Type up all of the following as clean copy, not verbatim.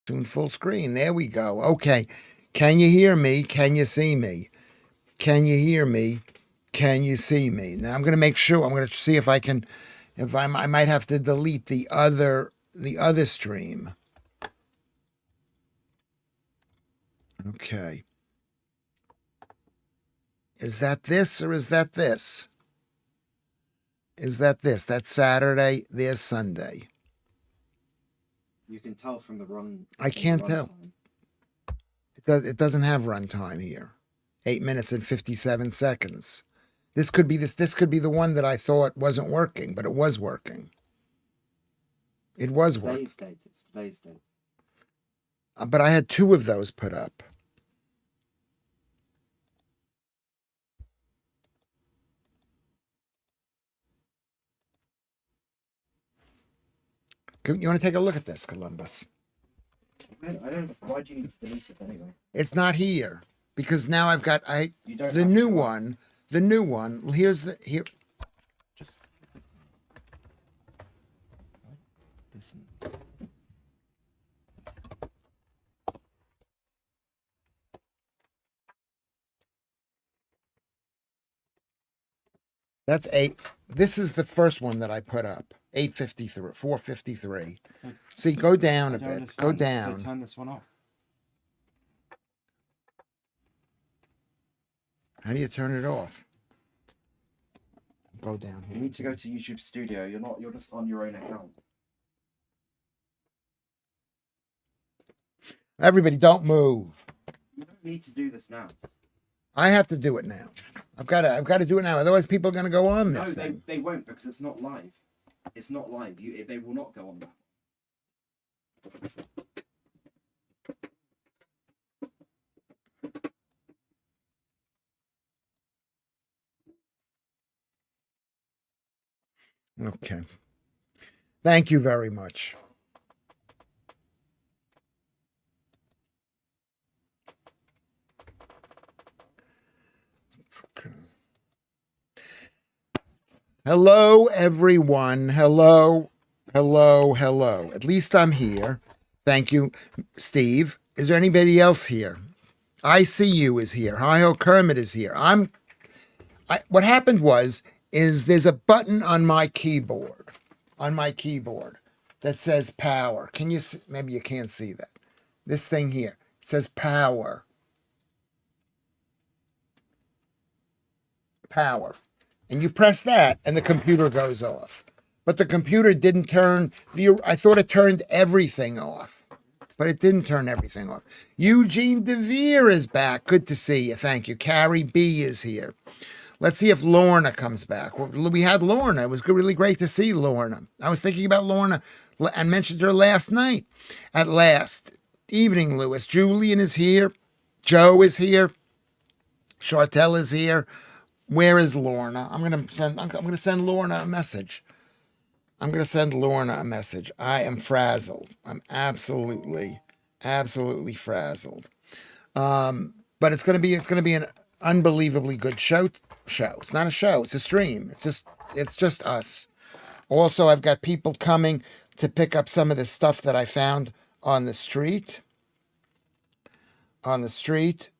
Soon full screen. There we go. Okay. Can you hear me? Can you see me? Can you hear me? Can you see me? Now I'm going to make sure. I'm going to see if I can. If I might have to delete the other stream. Okay. Is that this or is that this? Is that this? That's Saturday. There's Sunday. You can tell from the run. I can't tell. It doesn't have runtime here. 8 minutes and 57 seconds. This could be the one that I thought wasn't working, but it was working. It was working. Today's date. But I had 2 of those put up. You want to take a look at this, Columbus? I don't. Why do you need to delete it anyway? It's not here because now I've got the new one. The new one. Here's the here. Just listen. That's 8. This is the first one that I put up. 853, 453. So, see, go down a bit. Understand. Go down. So turn this one off. How do you turn it off? Go down here. You need to go to YouTube Studio. You're not. You're just on your own account. Everybody, don't move. You don't need to do this now. I have to do it now. I've got to do it now. Otherwise, people are going to go on this No, thing. they won't because it's not live. It's not live. They will not go on that. Okay. Thank you very much. Okay. Hello, everyone. Hello. At least I'm here. Thank you, Steve. Is there anybody else here? I see you is here. Hi-ho Kermit is here. What happened is there's a button on my keyboard that says power. Can you see? Maybe you can't see that. This thing here, it says power. Power. And you press that and the computer goes off. But the computer didn't turn, I thought it turned everything off. But it didn't turn everything off. Eugene DeVere is back. Good to see you. Thank you. Carrie B is here. Let's see if Lorna comes back. We had Lorna. It was really great to see Lorna. I was thinking about Lorna and mentioned her last night. At last. Evening, Lewis. Julian is here. Joe is here. Chartel is here. Where is Lorna? I'm gonna send Lorna a message. I am frazzled. I'm absolutely frazzled. But it's gonna be an unbelievably good show. It's not a show. It's a stream. It's just us. Also, I've got people coming to pick up some of the stuff that I found on the street.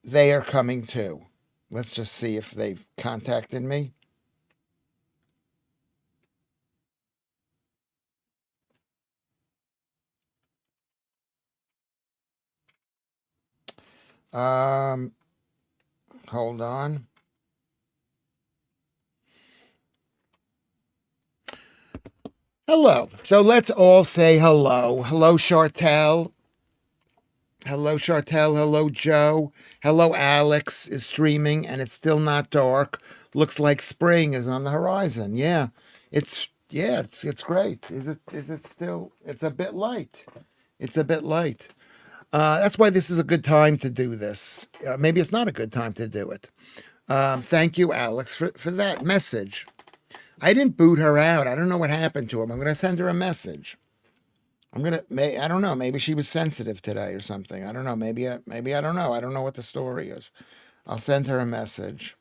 They are coming too. Let's just see if they've contacted me. Hold on. Hello. So let's all say hello. Hello, Chartel. Hello, Joe. Hello, Alex is streaming and it's still not dark. Looks like spring is on the horizon. Yeah. It's great. Is it still? It's a bit light. That's why this is a good time to do this. Maybe it's not a good time to do it. Thank you, Alex, for that message. I didn't boot her out. I don't know what happened to him. I'm going to send her a message. I don't know. Maybe she was sensitive today or something. I don't know. Maybe I don't know. I don't know what the story is. I'll send her a message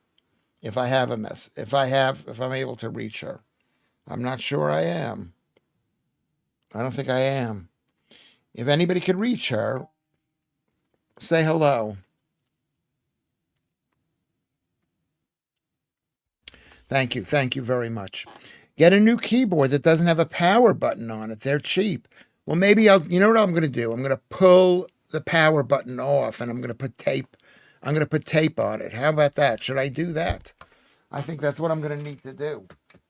if I have if I'm able to reach her. I'm not sure I am. I don't think I am. If anybody could reach her, say hello. Thank you. Thank you very much. Get a new keyboard that doesn't have a power button on it. They're cheap. Well, maybe you know what I'm going to do? I'm going to pull the power button off and I'm going to put tape. I'm going to put tape on it. How about that? Should I do that? I think that's what I'm going to need to do.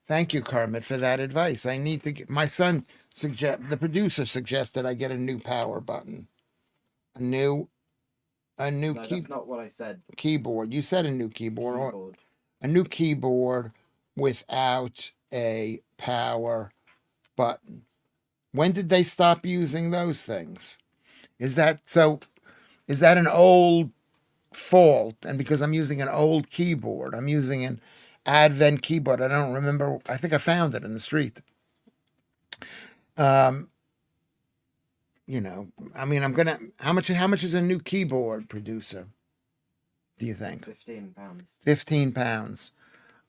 Thank you, Kermit, for that advice. I need to get my son the producer suggested I get a new power button. A new No, that's not what I said. keyboard. You said a new keyboard. Keyboard. A new keyboard without a power button. When did they stop using those things? Is that so? Is that an old fault? And because I'm using an old keyboard, I'm using an Advent keyboard. I don't remember. I think I found it in the street. You know, I mean, I'm gonna. How much is a new keyboard, producer? Do you think? £15.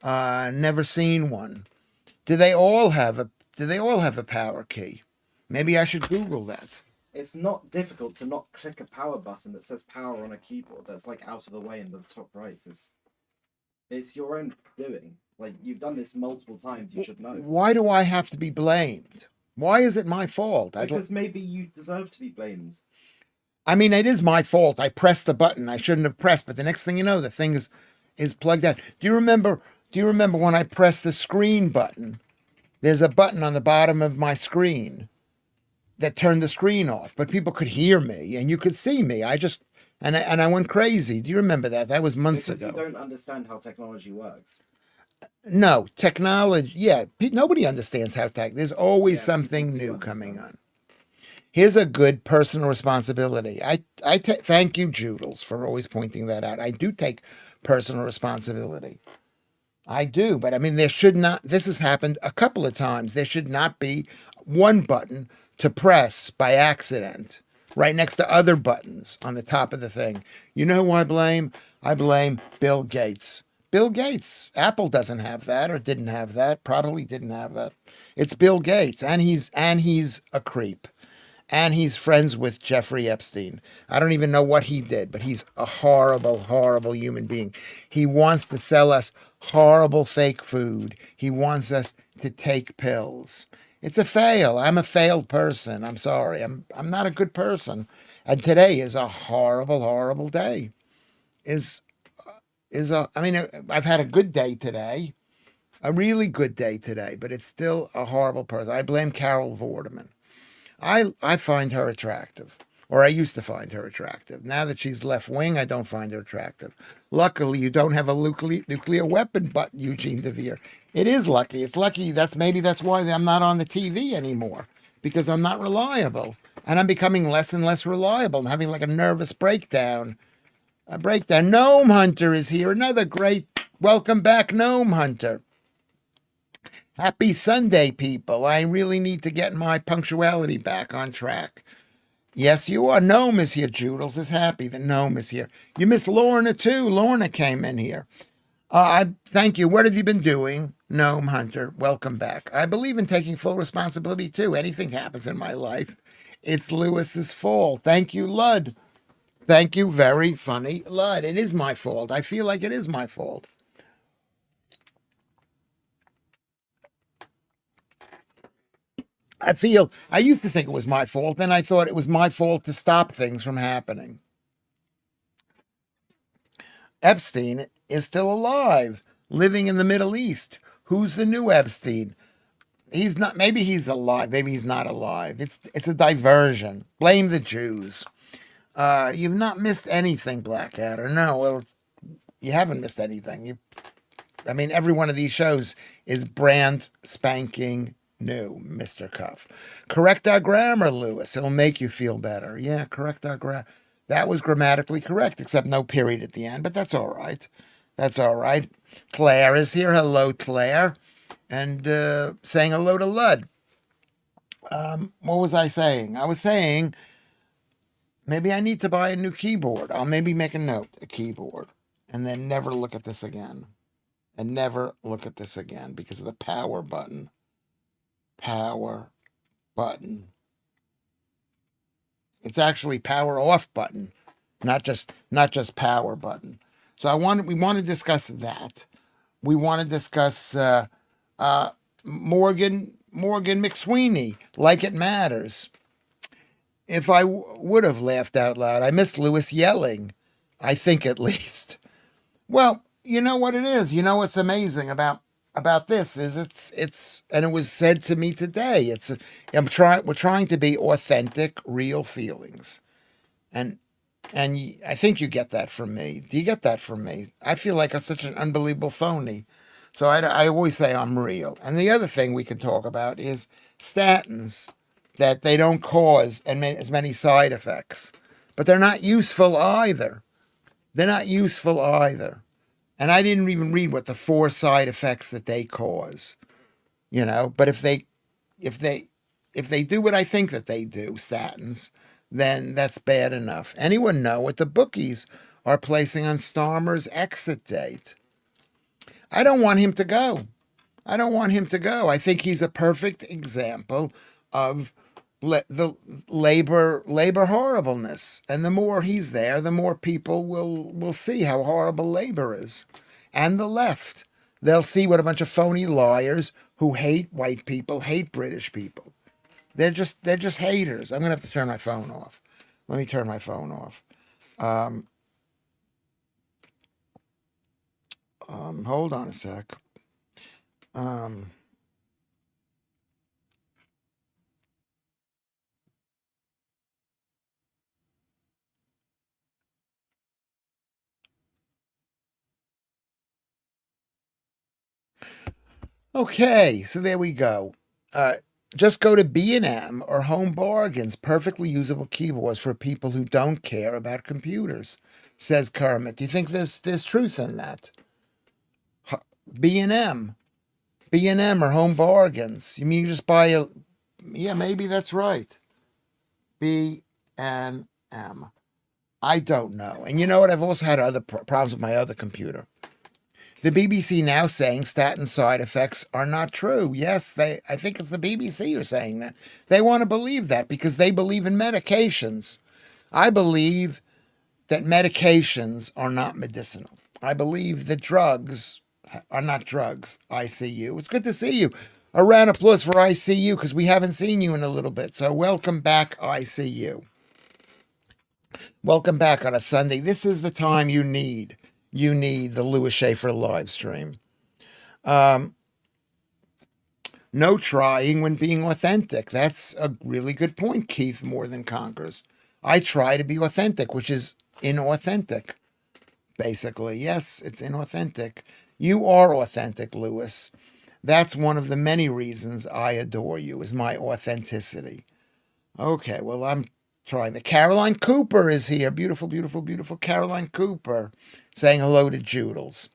£15. Never seen one. Do they all have a power key? Maybe I should Google that. It's not difficult to not click a power button that says power on a keyboard that's like out of the way in the top right. It's your own doing. Like, you've done this multiple times, you should know. Why do I have to be blamed? Why is it my fault? Because maybe you deserve to be blamed. I mean, it is my fault. I pressed the button I shouldn't have pressed, but the next thing you know, the thing is plugged out. Do you remember when I pressed the screen button? There's a button on the bottom of my screen that turned the screen off, but people could hear me and you could see me. I went crazy. Do you remember that? That was months Because ago. you don't understand how technology works. No, technology. Yeah, nobody understands how there's always Yeah, something people do new coming understand. on. Here's a good personal responsibility. Thank you, Joodles, for always pointing that out. I do take personal responsibility. I do, but I mean, there should not. This has happened a couple of times. There should not be one button to press by accident right next to other buttons on the top of the thing. You know who I blame? I blame Bill Gates. Bill Gates. Apple doesn't have that, or didn't have that. Probably didn't have that. It's Bill Gates, and he's a creep. And he's friends with Jeffrey Epstein. I don't even know what he did, but he's a horrible, horrible human being. He wants to sell us horrible fake food. He wants us to take pills. It's a fail. I'm a failed person. I'm sorry. I'm not a good person. And today is a horrible, horrible day. I mean, I've had a good day today, a really good day today, but it's still a horrible person. I blame Carol Vorderman. I find her attractive, or I used to find her attractive. Now that she's left wing, I don't find her attractive. Luckily, you don't have a nuclear weapon button, Eugene DeVere. It is lucky. It's lucky. Maybe that's why I'm not on the TV anymore, because I'm not reliable, and I'm becoming less and less reliable. I'm having like a nervous breakdown. A breakdown. Gnome Hunter is here. Another great welcome back, Gnome Hunter. Happy Sunday, people. I really need to get my punctuality back on track. Yes, you are. Gnome is here. Joodles is happy that Gnome is here. You missed Lorna, too. Lorna came in here. I thank you. What have you been doing, Gnome Hunter? Welcome back. I believe in taking full responsibility, too. Anything happens in my life, it's Lewis's fault. Thank you, Lud. Thank you. Very funny, Lud. It is my fault. I feel like it is my fault. I used to think it was my fault, then I thought it was my fault to stop things from happening. Epstein is still alive, living in the Middle East. Who's the new Epstein? He's not, maybe he's alive, maybe he's not alive. It's a diversion. Blame the Jews. You've not missed anything, Blackadder. No, well, you haven't missed anything. I mean, every one of these shows is brand spanking new, Mr. Cuff. Correct our grammar, Lewis. It'll make you feel better. Yeah, correct our grammar. That was grammatically correct, except no period at the end, but that's all right. That's all right. Claire is here. Hello, Claire. And saying hello to Lud. What was I saying? I was saying maybe I need to buy a new keyboard. I'll maybe make a note, a keyboard, and then never look at this again. And never look at this again because of the power button. Power button. It's actually power off button, not just power button. So we want to discuss that. We want to discuss Morgan McSweeney, like it matters. If I would have laughed out loud, I miss Lewis yelling. I think at least. Well, you know what it is. You know what's amazing about this is it's and it was said to me today. We're trying to be authentic, real feelings, and I think you get that from me. Do you get that from me? I feel like I'm such an unbelievable phony. So I always say I'm real. And the other thing we can talk about is statins, that they don't cause as many side effects, but they're not useful either. They're not useful either. And I didn't even read what the 4 side effects that they cause, but if they do what I think that they do, statins, then that's bad enough. Anyone know what the bookies are placing on Starmer's exit date? I don't want him to go. I don't want him to go. I think he's a perfect example of the labor horribleness. And the more he's there, the more people will see how horrible labor is. And the left. They'll see what a bunch of phony liars who hate white people, hate British people. They're just haters. I'm gonna have to turn my phone off. Let me turn my phone off. Hold on a sec. Okay, so there we go. Just go to B&M or Home Bargains, perfectly usable keyboards for people who don't care about computers, says Kermit. Do you think there's truth in that? B&M, B&M or Home Bargains. You mean you just buy a? Yeah, maybe that's right. B&M. I don't know. And you know what? I've also had other problems with my other computer. The BBC now saying statin side effects are not true. Yes, I think it's the BBC who are saying that. They want to believe that because they believe in medications. I believe that medications are not medicinal. I believe that drugs are not drugs. ICU. It's good to see you. A round of applause for ICU because we haven't seen you in a little bit. So welcome back, ICU. Welcome back on a Sunday. This is the time you need. You need the Lewis Schaffer live stream. No trying when being authentic. That's a really good point, Keith, more than conquers. I try to be authentic, which is inauthentic, basically. Yes, it's inauthentic. You are authentic, Lewis. That's one of the many reasons I adore you, is my authenticity. Okay, well, I'm trying. The Caroline Cooper is here. Beautiful, beautiful, beautiful Caroline Cooper saying hello to Joodles.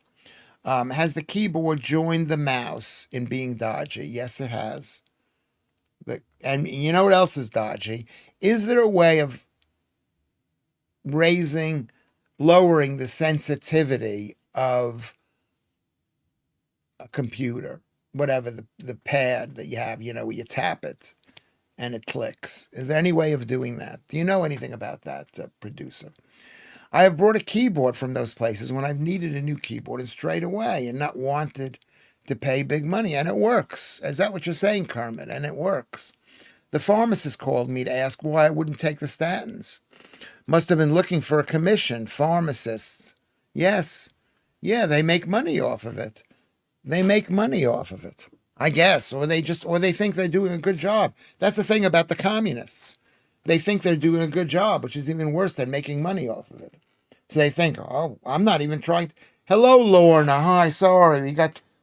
Has the keyboard joined the mouse in being dodgy? Yes, it has. And you know what else is dodgy? Is there a way of lowering the sensitivity of a computer, whatever the pad that you have, where you tap it and it clicks? Is there any way of doing that? Do you know anything about that, producer? I have brought a keyboard from those places when I've needed a new keyboard and strayed away and not wanted to pay big money. And it works. Is that what you're saying, Kermit? And it works. The pharmacist called me to ask why I wouldn't take the statins. Must have been looking for a commission. Pharmacists. Yes. Yeah, they make money off of it. They make money off of it, I guess. Or they think they're doing a good job. That's the thing about the communists. They think they're doing a good job, which is even worse than making money off of it. So they think, oh, I'm not even trying. Hello, Lorna. Hi, sorry,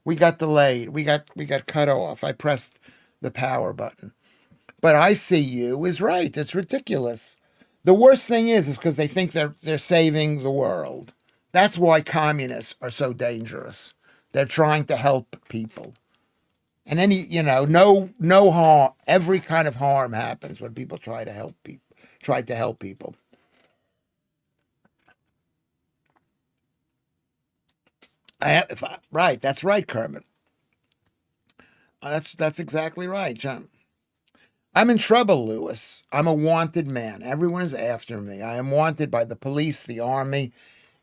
we got delayed. We got cut off. I pressed the power button. But ICU is right. It's ridiculous. The worst thing is because they think they're saving the world. That's why communists are so dangerous. They're trying to help people. And no harm, every kind of harm happens when people try to help people. Right, that's right, Kermit. That's exactly right, John. I'm in trouble, Lewis. I'm a wanted man. Everyone is after me. I am wanted by the police, the army,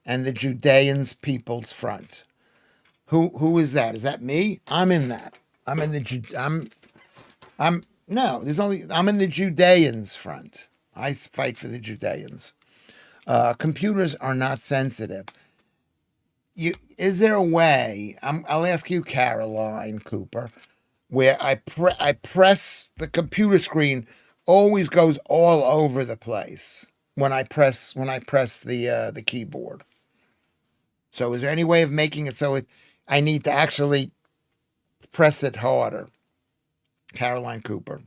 and the Judeans People's Front. Who is that? Is that me? I'm in that. I'm in the I'm no, there's only I'm in the Judeans front. I fight for the Judeans. Computers are not sensitive. Is there a way? I'll ask you, Caroline Cooper, where I press the computer screen, always goes all over the place when I press the keyboard. So is there any way of making it so I need to actually press it harder? Caroline Cooper.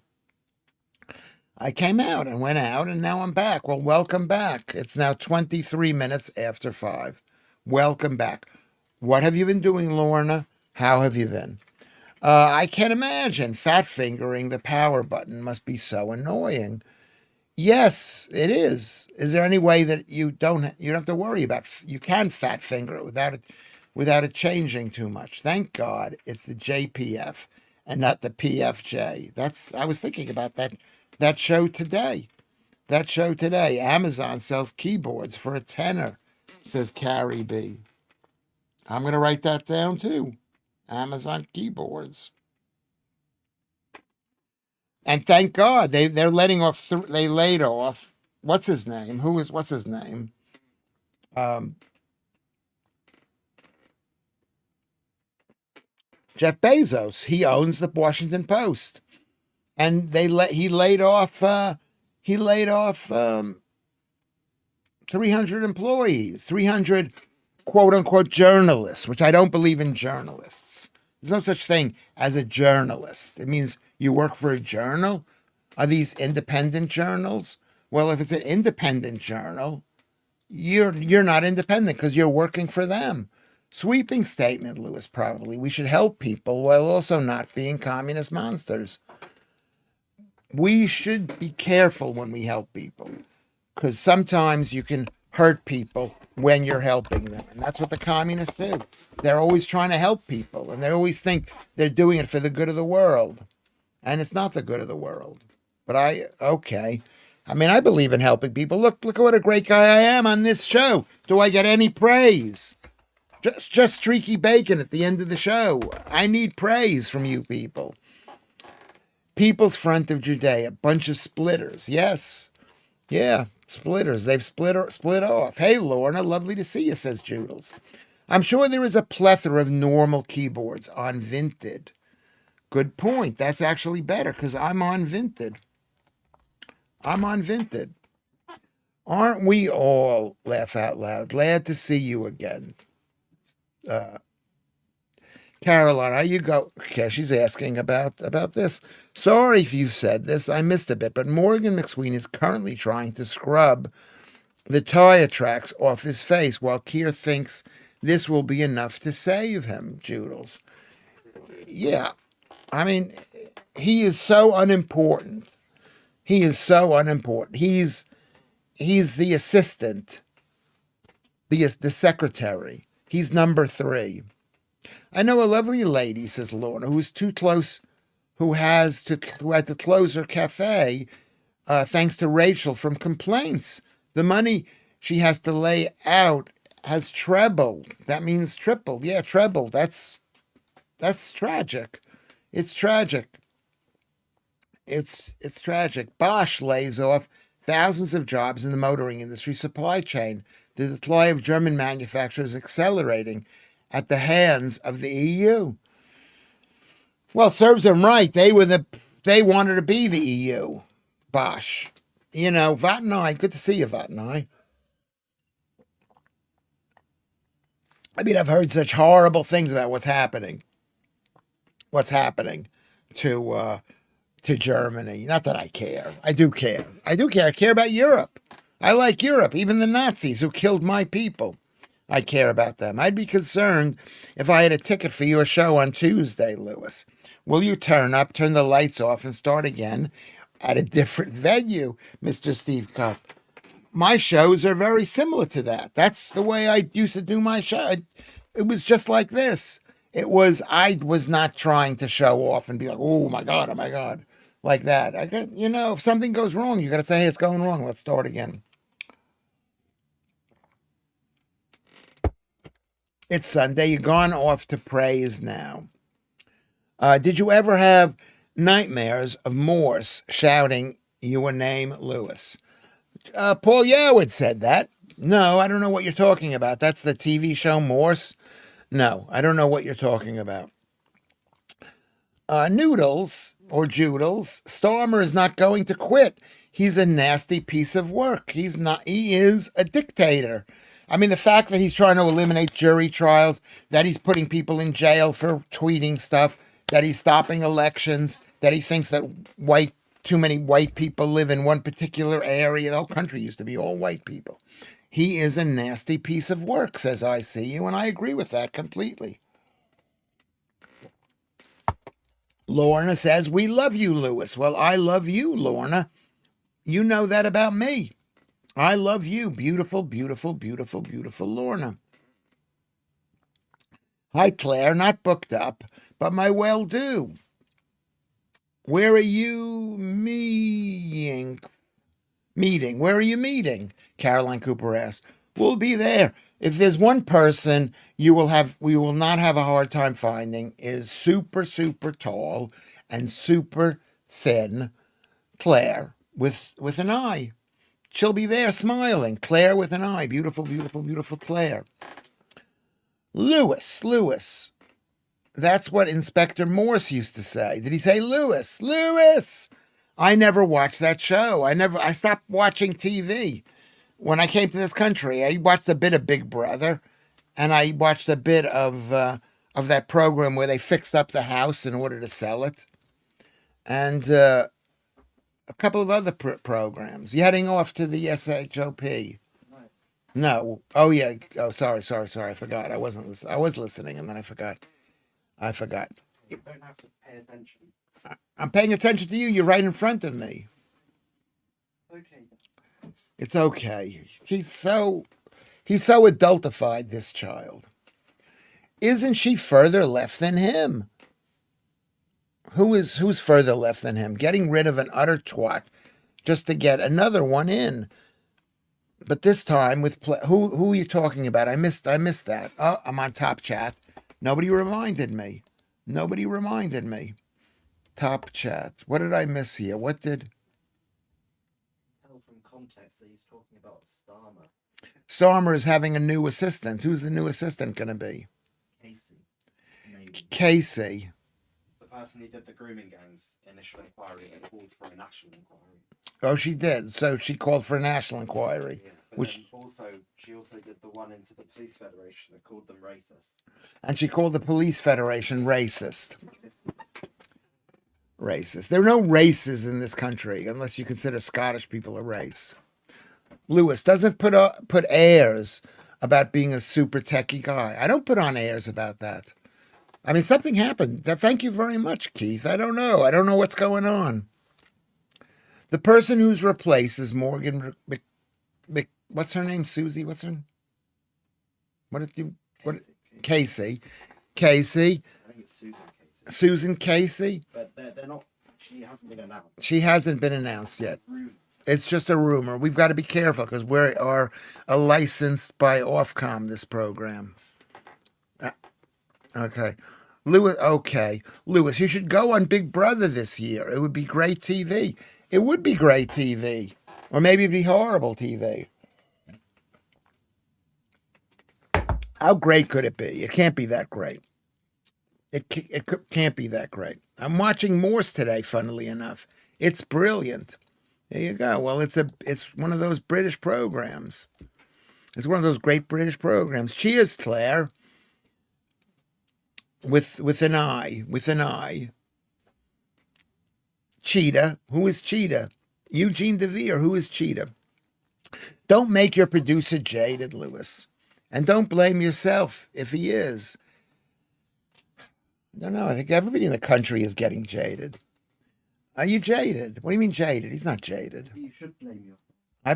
I came out and went out, and now I'm back. Well, welcome back. It's now 23 minutes after 5. Welcome back. What have you been doing, Lorna? How have you been? I can't imagine. Fat fingering the power button must be so annoying. Yes, it is. Is there any way that you don't have to worry about? You can fat finger it without it changing too much. Thank God it's the JPF and not the PFJ. I was thinking about that show today. That show today. Amazon sells keyboards for $10, says Carrie B. I'm going to write that down too. Amazon keyboards. And thank God they're letting off. They laid off. What's his name? What's his name? Jeff Bezos. He owns the Washington Post, and he laid off. He laid off 300 employees, 300 quote unquote journalists, which I don't believe in journalists. There's no such thing as a journalist. It means you work for a journal. Are these independent journals? Well, if it's an independent journal, you're not independent because you're working for them. Sweeping statement, Lewis, probably. We should help people while also not being communist monsters. We should be careful when we help people because sometimes you can hurt people when you're helping them. And that's what the communists do. They're always trying to help people, and they always think they're doing it for the good of the world. And it's not the good of the world. But okay. I mean, I believe in helping people. Look at what a great guy I am on this show. Do I get any praise? Just streaky bacon at the end of the show. I need praise from you people. People's Front of Judea, bunch of splitters. Yes. Yeah, splitters. They've split off. Hey, Lorna, lovely to see you, says Joodles. I'm sure there is a plethora of normal keyboards on Vinted. Good point. That's actually better because I'm on Vinted. Aren't we all, laugh out loud, glad to see you again? Caroline, how you go? Okay, she's asking about this. Sorry if you said this, I missed a bit, but Morgan McSween is currently trying to scrub the tire tracks off his face while Keir thinks this will be enough to save him, Joodles. Yeah, I mean, he is so unimportant. He's the assistant, the secretary. He's number 3. I know a lovely lady, says Lorna, who had to close her cafe thanks to Rachel from complaints. The money she has to lay out has trebled. That means tripled. Yeah, trebled. That's tragic. It's tragic. It's tragic. Bosch lays off thousands of jobs in the motoring industry supply chain. The decline of German manufacturers accelerating at the hands of the EU. Well, serves them right. They wanted to be the EU. Bosch. You know, Vatnai. Good to see you, Vatnai. I mean, I've heard such horrible things about what's happening to Germany. Not that I care. I do care. I care about Europe. I like Europe. Even the Nazis who killed my people. I care about them. I'd be concerned if I had a ticket for your show on Tuesday, Lewis. Will you turn up, turn the lights off, and start again at a different venue, Mr. Steve Cuff? My shows are very similar to that. That's the way I used to do my show. It was just like this. I was not trying to show off and be like, oh my God. like that. I got, if something goes wrong, you got to say, hey, it's going wrong. Let's start again. It's Sunday. You're gone off to praise now. Did you ever have nightmares of Morse shouting your name, Lewis? Paul Yoward said that. No, I don't know what you're talking about. That's the TV show Morse. No, I don't know what you're talking about. Noodles or Joodles, Starmer is not going to quit. He's a nasty piece of work. He's not. He is a dictator. I mean, the fact that he's trying to eliminate jury trials, that he's putting people in jail for tweeting stuff, that he's stopping elections, that he thinks that too many white people live in one particular area. The whole country used to be all white people. He is a nasty piece of work, says I see you, and I agree with that completely. Lorna says, we love you, Lewis. Well, I love you, Lorna. You know that about me. I love you. Beautiful, beautiful, beautiful, beautiful Lorna. Hi, Claire. Not booked up, but my well-do. Where are you meeting? Where are you meeting? Caroline Cooper asked. We'll be there. If there's one person we will not have a hard time finding is super, super tall and super thin Claire with an eye. She'll be there smiling. Claire with an eye. Beautiful, beautiful, beautiful Claire. Lewis. That's what Inspector Morse used to say. Did he say Lewis? Lewis! I never watched that show. I stopped watching TV. When I came to this country, I watched a bit of Big Brother, and I watched a bit of that program where they fixed up the house in order to sell it, and a couple of other programs. You heading off to the SHOP? No. Oh yeah. Oh, sorry. I forgot. I wasn't listening. I was listening, and then I forgot. You don't have to pay attention. I'm paying attention to you. You're right in front of me. Okay. It's okay. He's so adultified, this child. Isn't she further left than him? Who's further left than him? Getting rid of an utter twat just to get another one in. But this time with who are you talking about? I missed that. Oh, I'm on Top Chat. Nobody reminded me. Top Chat. What did I miss here? What did? Tell from context that he's talking about Starmer. Starmer is having a new assistant. Who's the new assistant going to be? Casey. Maybe. Casey. The person who did the grooming gang's initial inquiry and called for a national inquiry. Oh, she did. So she called for a national inquiry. Yeah, but then she also did the one into the police federation that called them racist. And she called the police federation racist. Racist. There are no races in this country unless you consider Scottish people a race. Lewis doesn't put airs about being a super techie guy. I don't put on airs about that. I mean, something happened. Thank you very much, Keith. I don't know. I don't know what's going on. The person who's replaced is Morgan what's her name? Susie? What's her name? Casey. Casey. I think it's Susan Casey. Susan Casey. But they're not. She hasn't been announced. She hasn't been announced yet. It's just a rumor. We've got to be careful because we are licensed by Ofcom, this program. Okay. Lewis, you should go on Big Brother this year. It would be great TV. It would be great TV. Or maybe it'd be horrible TV. How great could it be? It can't be that great. It can't be that great. I'm watching Morse today, funnily enough. It's brilliant. There you go. Well, it's one of those British programs. It's one of those great British programs. Cheers, Claire. With an eye. Cheetah. Who is Cheetah? Eugene DeVere. Who is Cheetah? Don't make your producer jaded, Lewis. And don't blame yourself if he is. I don't know. I think everybody in the country is getting jaded. Are you jaded? What do you mean jaded? He's not jaded. You should blame yourself. I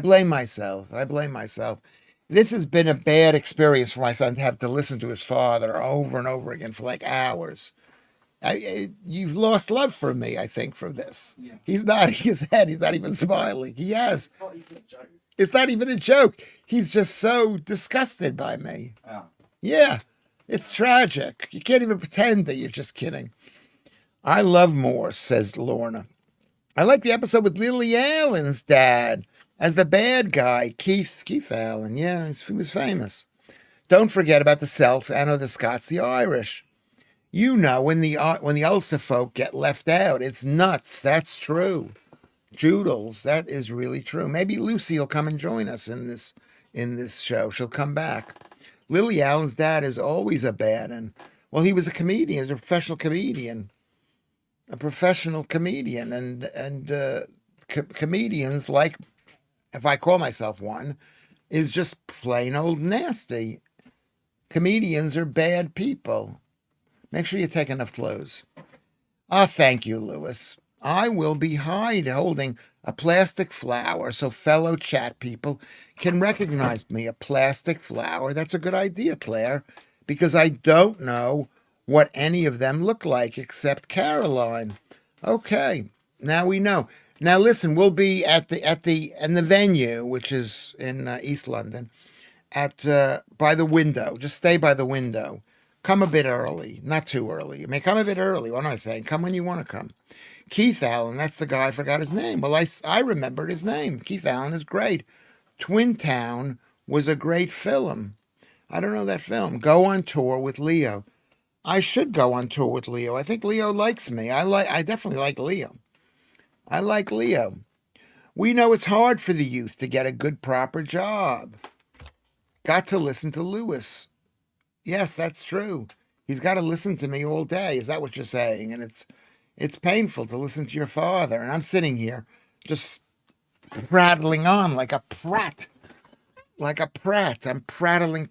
blame myself. This has been a bad experience for my son to have to listen to his father over and over again for like hours. You've lost love for me, I think, from this. Yeah. He's nodding his head. He's not even smiling. Yes. It's not even a joke. It's not even a joke. He's just so disgusted by me. Yeah. Yeah. It's tragic. You can't even pretend that you're just kidding. I love Morse, says Lorna. I like the episode with Lily Allen's dad as the bad guy, Keith Allen. Yeah, he was famous. Don't forget about the Celts and the Scots, the Irish. You know, when the Ulster folk get left out, it's nuts. That's true. Joodles, that is really true. Maybe Lucy will come and join us in this show. She'll come back. Lily Allen's dad is always a bad one. Well, he was a comedian, a professional comedian, and comedians, like, if I call myself one, is just plain old nasty. Comedians are bad people. Make sure you take enough clothes. Thank you, Lewis. I will be holding a plastic flower so fellow chat people can recognize me. A plastic flower. That's a good idea, Claire, because I don't know what any of them look like except Caroline. Okay, now we know. Now listen, we'll be in the venue, which is in East London, by the window. Just stay by the window. Come a bit early, not too early. I mean, come a bit early. What am I saying? Come when you want to come. Keith Allen, that's the guy. I forgot his name. Well, I remembered his name. Keith Allen is great. Twin Town was a great film. I don't know that film. Go on tour with Leo. I should go on tour with Leo. I think Leo likes me. I definitely like Leo. I like Leo. We know it's hard for the youth to get a good, proper job. Got to listen to Lewis. Yes, that's true. He's got to listen to me all day. Is that what you're saying? And it's painful to listen to your father. And I'm sitting here just prattling on like a prat. Like a prat. I'm prattling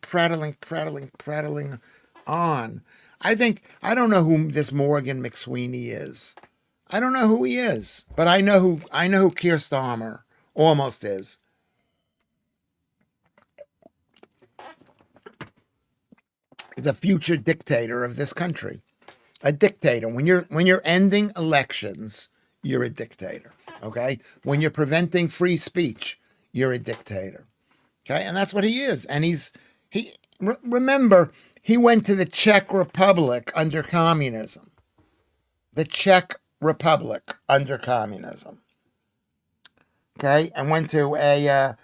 on. I don't know who this Morgan McSweeney is. I don't know who he is, but I know who Keir Starmer almost is. The future dictator of this country. A dictator. When you're ending elections, you're a dictator. Okay? When you're preventing free speech, you're a dictator. Okay? And that's what he is. And remember, he went to the Czech Republic under communism. The Czech Republic under communism. Okay? And went to a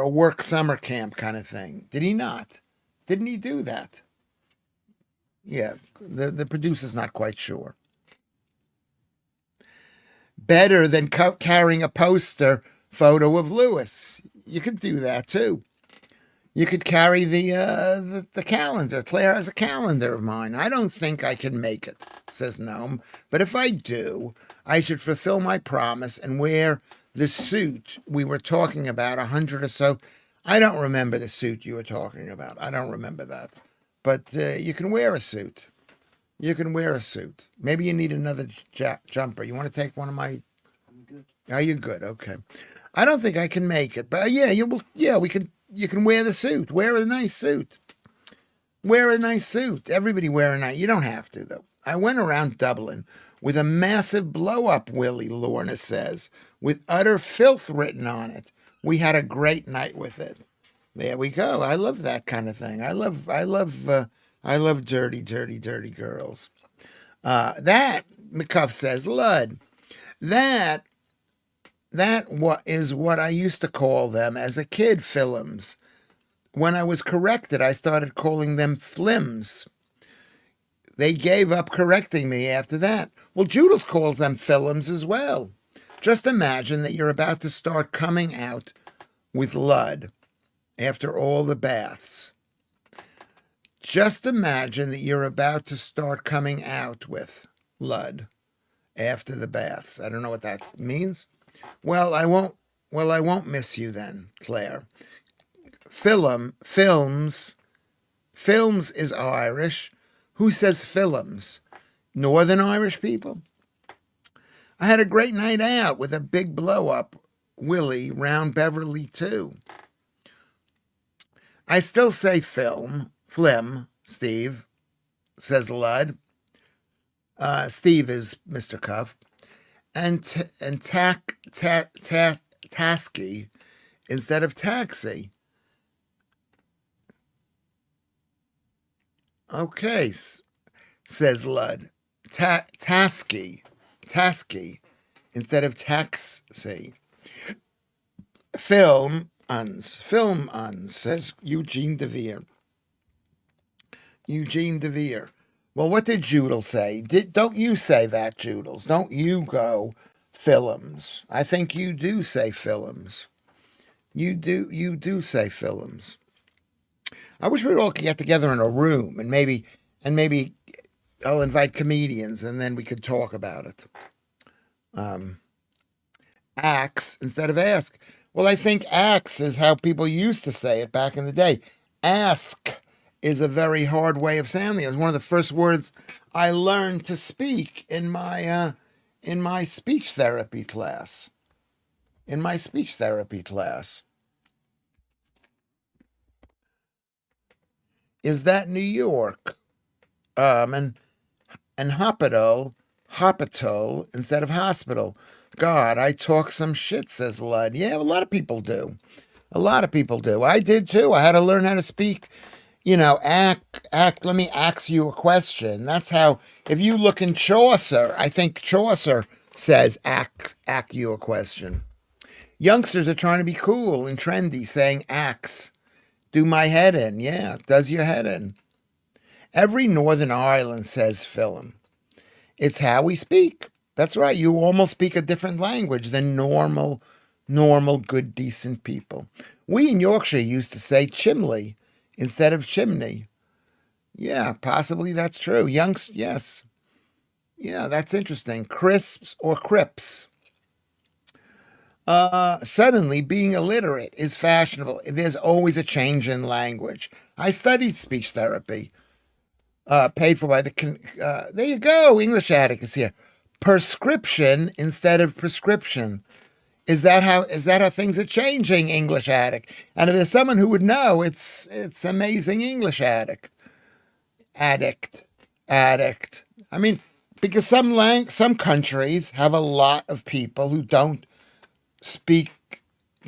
work summer camp kind of thing. Did he not? Didn't he do that? Yeah, the producer's not quite sure. Better than carrying a poster photo of Lewis. You could do that too. You could carry the calendar. Claire has a calendar of mine. I don't think I can make it, says Noam. But if I do, I should fulfill my promise and wear the suit we were talking about 100 or so. I don't remember the suit you were talking about. I don't remember that. But you can wear a suit. You can wear a suit. Maybe you need another jumper. You want to take one of my... I'm good. Are you good? Okay. I don't think I can make it. But yeah, we can. You can wear the suit. Wear a nice suit. Wear a nice suit. Everybody wear a nice... You don't have to, though. I went around Dublin with a massive blow-up willy, Lorna says, with utter filth written on it. We had a great night with it. There we go. I love that kind of thing. I love dirty girls. That, McCuff says, Lud, that is what I used to call them as a kid, films. When I was corrected, I started calling them flims. They gave up correcting me after that. Well, Judith calls them films as well. Just imagine that you're about to start coming out with Lud after all the baths. Just imagine that you're about to start coming out with Lud after the baths. I don't know what that means. Well, I won't miss you then, Claire. Films is Irish. Who says films? Northern Irish people? I had a great night out with a big blow-up Willie round Beverly, too. I still say flim, Steve, says Lud. Steve is Mr. Cuff, and Tasky instead of taxi. Okay, says Lud. Tasky instead of taxi. Film uns, says Eugene DeVere. Well, what did Joodle say? Don't you say that, Joodles? Don't you go films? I think you do say films. You do say films. I wish we'd all get together in a room and maybe I'll invite comedians and then we could talk about it. Axe instead of ask. Well, I think axe is how people used to say it back in the day. Ask is a very hard way of sounding. It was one of the first words I learned to speak in my speech therapy class. Is that New York? And hospital instead of hospital. God, I talk some shit, says Lud. Yeah, a lot of people do. I did too. I had to learn how to speak. Let me ask you a question. That's how, if you look in Chaucer, I think Chaucer says, ask you a question. Youngsters are trying to be cool and trendy, saying axe. Do my head in. Yeah, does your head in. Every Northern Ireland says film. It's how we speak. That's right. You almost speak a different language than normal, good, decent people. We in Yorkshire used to say chimley instead of chimney. Yeah, possibly that's true. Yes. Yeah, that's interesting. Crisps or crips. Suddenly, being illiterate is fashionable. There's always a change in language. I studied speech therapy, paid for by there you go. English Attic is here. Prescription instead of prescription. Is that how things are changing, English Attic? And if there's someone who would know, it's amazing English Addict. I mean, because some countries have a lot of people who don't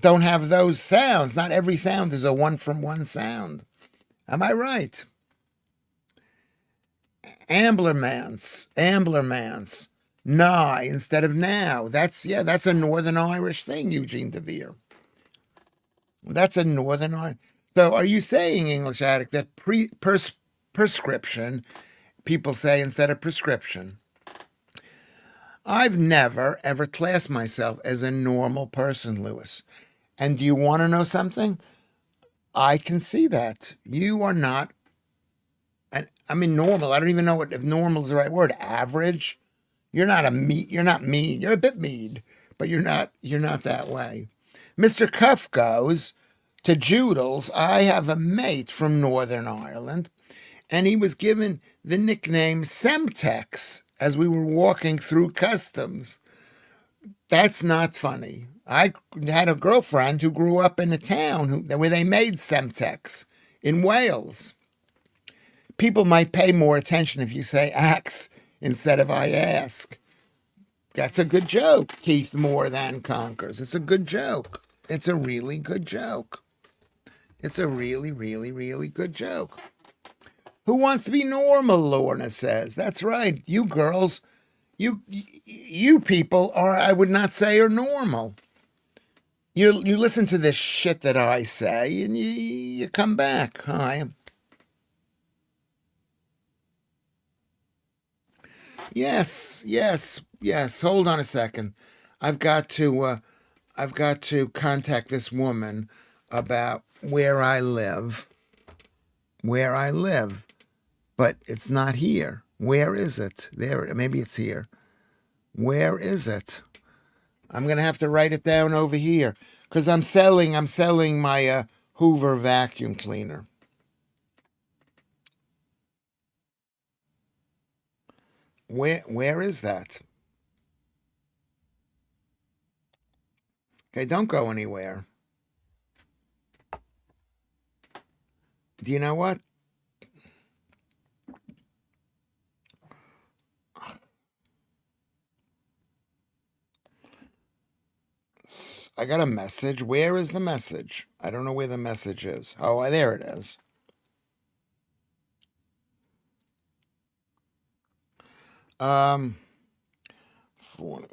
have those sounds. Not every sound is a one from one sound. Am I right? Amblermans. Nigh instead of now. That's a Northern Irish thing, Eugene DeVere. That's a Northern Irish. So are you saying, English Addict, that prescription, people say instead of prescription? I've never, ever classed myself as a normal person, Lewis. And do you want to know something? I can see that. You are not, and I mean normal. I don't even know if normal is the right word. Average. You're not mean. You're a bit mean, but you're not that way. Mr. Cuff goes to Joodles. I have a mate from Northern Ireland, and he was given the nickname Semtex as we were walking through customs. That's not funny. I had a girlfriend who grew up in a town where they made Semtex in Wales. People might pay more attention if you say axe instead of I ask. That's a good joke, Keith More Than Conquers. It's a good joke. It's a really good joke. It's a really, really, really good joke. Who wants to be normal, Lorna says. That's right. You girls, you people are, I would not say, are normal. You listen to this shit that I say and you come back. Hi. Yes. Hold on a second. I've got to contact this woman about where I live. But it's not here. Where is it? There, maybe it's here. Where is it? I'm gonna have to write it down over here because I'm selling my Hoover vacuum cleaner. Where is that? Okay, don't go anywhere. Do you know what? I got a message. Where is the message? I don't know where the message is. Oh, there it is. Um, 40.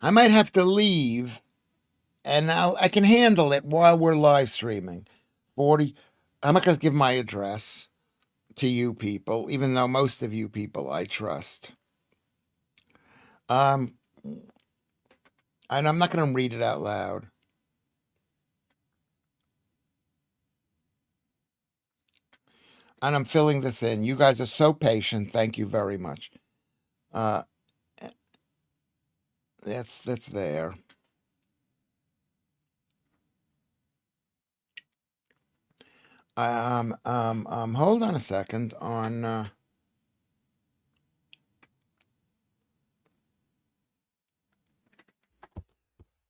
I might have to leave, and I can handle it while we're live streaming. 40. I'm not going to give my address to you people, even though most of you people I trust. Um, and I'm not going to read it out loud. And I'm filling this in. You guys are so patient. Thank you very much. Uh, that's there. Hold on a second.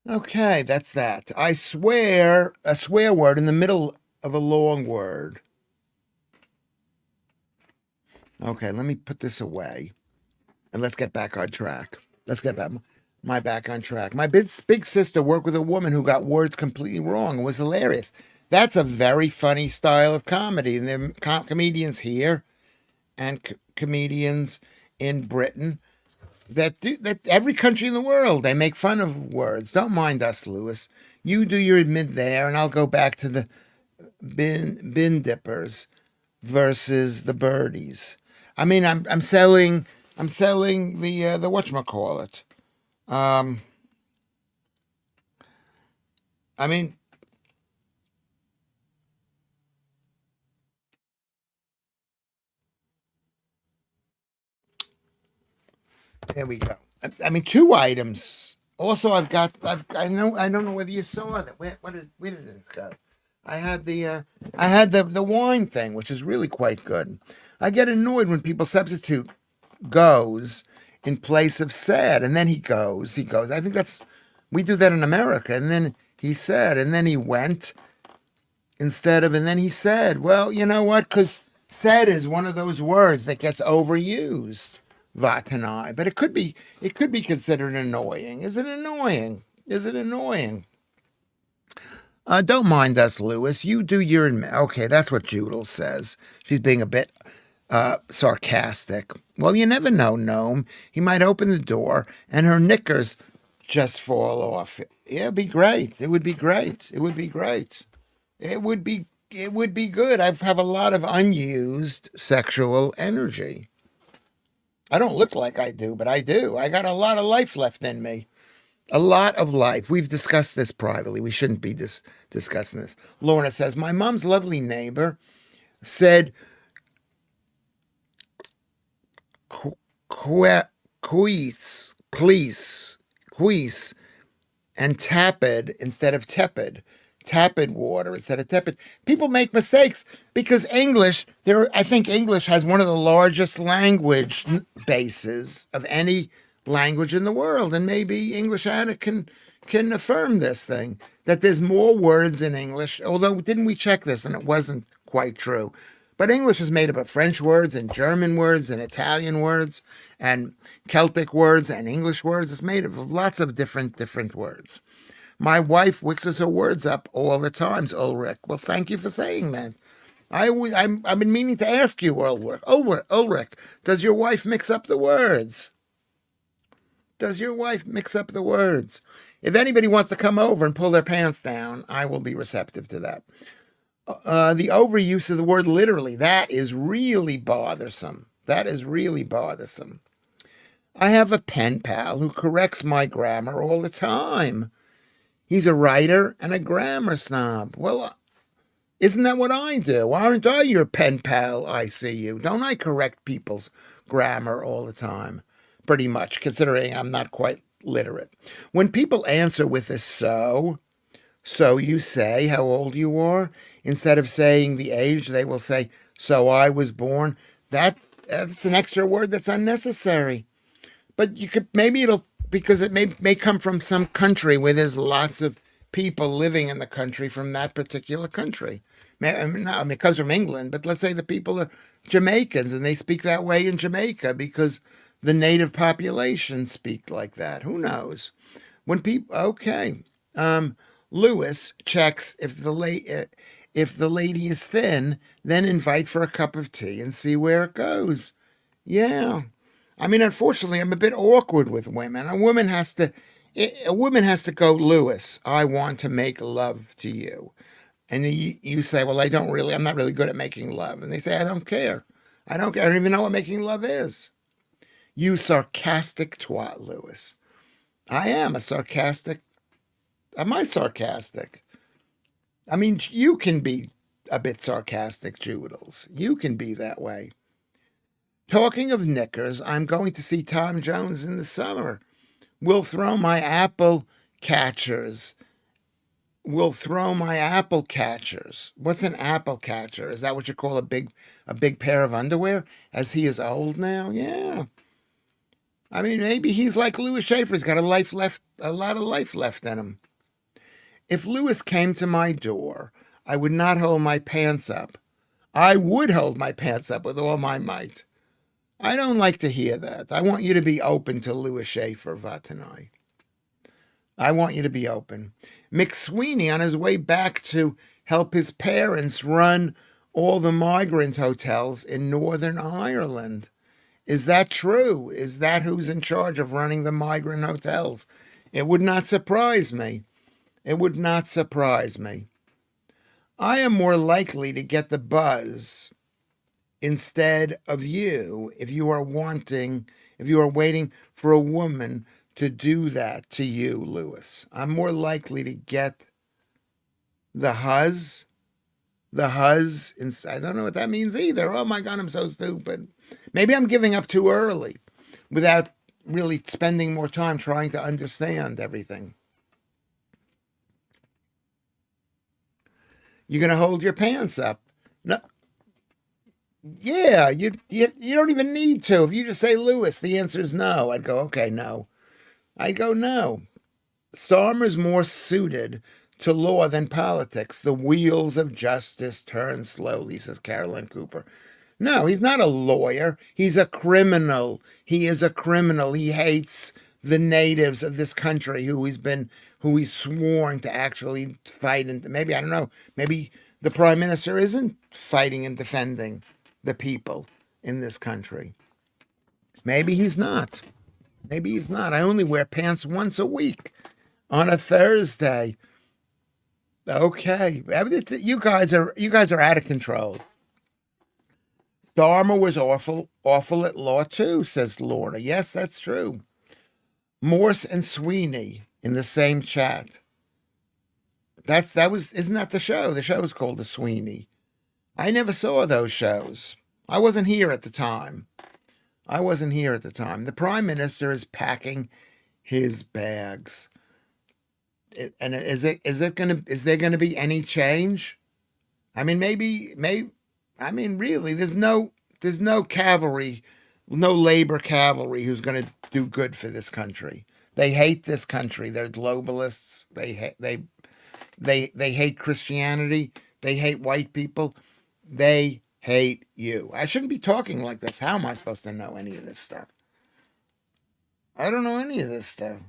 Okay, that's that. I swear a swear word in the middle of a long word. Okay, let me put this away, and let's get back on track. Let's get back on track. My big sister worked with a woman who got words completely wrong. It was hilarious. That's a very funny style of comedy, and there are comedians here and comedians in Britain that do that. Every country in the world, they make fun of words. Don't mind us, Lewis. You do your admit there, and I'll go back to the bin dippers versus the birdies. I mean, I'm selling the whatchamacallit. Um, I mean, there we go. I mean, two items. Also, I don't know whether you saw that. Where did it go? I had the wine thing, which is really quite good. I get annoyed when people substitute goes in place of said, and then he goes. I think we do that in America. And then he said, and then he went instead of, and then he said. Well, you know what? Because said is one of those words that gets overused, vatanai. But it could be considered annoying. Is it annoying? Is it annoying? Don't mind us, Lewis. You do your okay. That's what Judel says. She's being a bit sarcastic. Well, you never know, Gnome. He might open the door and her knickers just fall off. Yeah, it'd be great. It would be great. It would be great. It would be good. I have a lot of unused sexual energy. I don't look like I do, but I do. I got a lot of life left in me. A lot of life. We've discussed this privately. We shouldn't be discussing this. Lorna says, my mom's lovely neighbor said queese, and tapid instead of tepid. Tepid water instead of tepid. People make mistakes because I think English has one of the largest language bases of any language in the world. And maybe English Anna can affirm this thing, that there's more words in English, although didn't we check this and it wasn't quite true. But English is made up of French words and German words and Italian words and Celtic words and English words. It's made of lots of different words. My wife mixes her words up all the times, Ulrich. Well, thank you for saying that. I've been meaning to ask you, Ulrich, does your wife mix up the words? Does your wife mix up the words? If anybody wants to come over and pull their pants down, I will be receptive to that. The overuse of the word literally, that is really bothersome. That is really bothersome. I have a pen pal who corrects my grammar all the time. He's a writer and a grammar snob. Well, isn't that what I do? Aren't I your pen pal? I see you. Don't I correct people's grammar all the time? Pretty much, considering I'm not quite literate. When people answer with a so you say how old you are, instead of saying the age, they will say, so I was born. That's an extra word that's unnecessary. But you could, because it may come from some country where there's lots of people living in the country from that particular country. It comes from England, but let's say the people are Jamaicans and they speak that way in Jamaica because the native population speak like that. Who knows? When people, okay. Lewis checks if the lady is thin, then invite for a cup of tea and see where it goes. Yeah. I mean, unfortunately, I'm a bit awkward with women. A woman has to go, Lewis, I want to make love to you. And you say, well, I'm not really good at making love. And they say, I don't care. I don't care. I don't even know what making love is. You sarcastic twat, Lewis. I am a sarcastic. Am I sarcastic? I mean, you can be a bit sarcastic, Joodles. You can be that way. Talking of knickers, I'm going to see Tom Jones in the summer. We'll throw my apple catchers. We'll throw my apple catchers. What's an apple catcher? Is that what you call a big pair of underwear? As he is old now? Yeah. I mean, maybe he's like Lewis Schaffer. He's got a lot of life left in him. If Lewis came to my door, I would not hold my pants up. I would hold my pants up with all my might. I don't like to hear that. I want you to be open to Lewis Schaffer, Vatanai. I want you to be open. McSweeney, on his way back to help his parents run all the migrant hotels in Northern Ireland. Is that true? Is that who's in charge of running the migrant hotels? It would not surprise me. It would not surprise me. I am more likely to get the buzz instead of you if you are waiting for a woman to do that to you, Lewis. I'm more likely to get the huzz. I don't know what that means either. Oh my God, I'm so stupid. Maybe I'm giving up too early without really spending more time trying to understand everything. You're going to hold your pants up. No, yeah, you don't even need to. If you just say, Lewis, the answer is no. I'd go, okay, no. I'd go, no. Starmer's more suited to law than politics. The wheels of justice turn slowly, says Carolyn Cooper. No, he's not a lawyer. He's a criminal. He is a criminal. He hates the natives of this country who he's sworn to actually fight. And maybe, I don't know, maybe the prime minister isn't fighting and defending the people in this country. Maybe he's not. Maybe he's not. I only wear pants once a week on a Thursday. Okay. You guys are out of control. Starmer was awful at law too, says Lorna. Yes, that's true. Morse and Sweeney in the same chat. Isn't that the show? The show was called The Sweeney. I never saw those shows. I wasn't here at the time. The prime minister is packing his bags. And is there gonna be any change? I mean, maybe. I mean, really, there's no cavalry, no labor cavalry who's going to do good for this country. They hate this country. They're globalists. They hate Christianity. They hate white people. They hate you. I shouldn't be talking like this. How am I supposed to know any of this stuff? I don't know any of this stuff.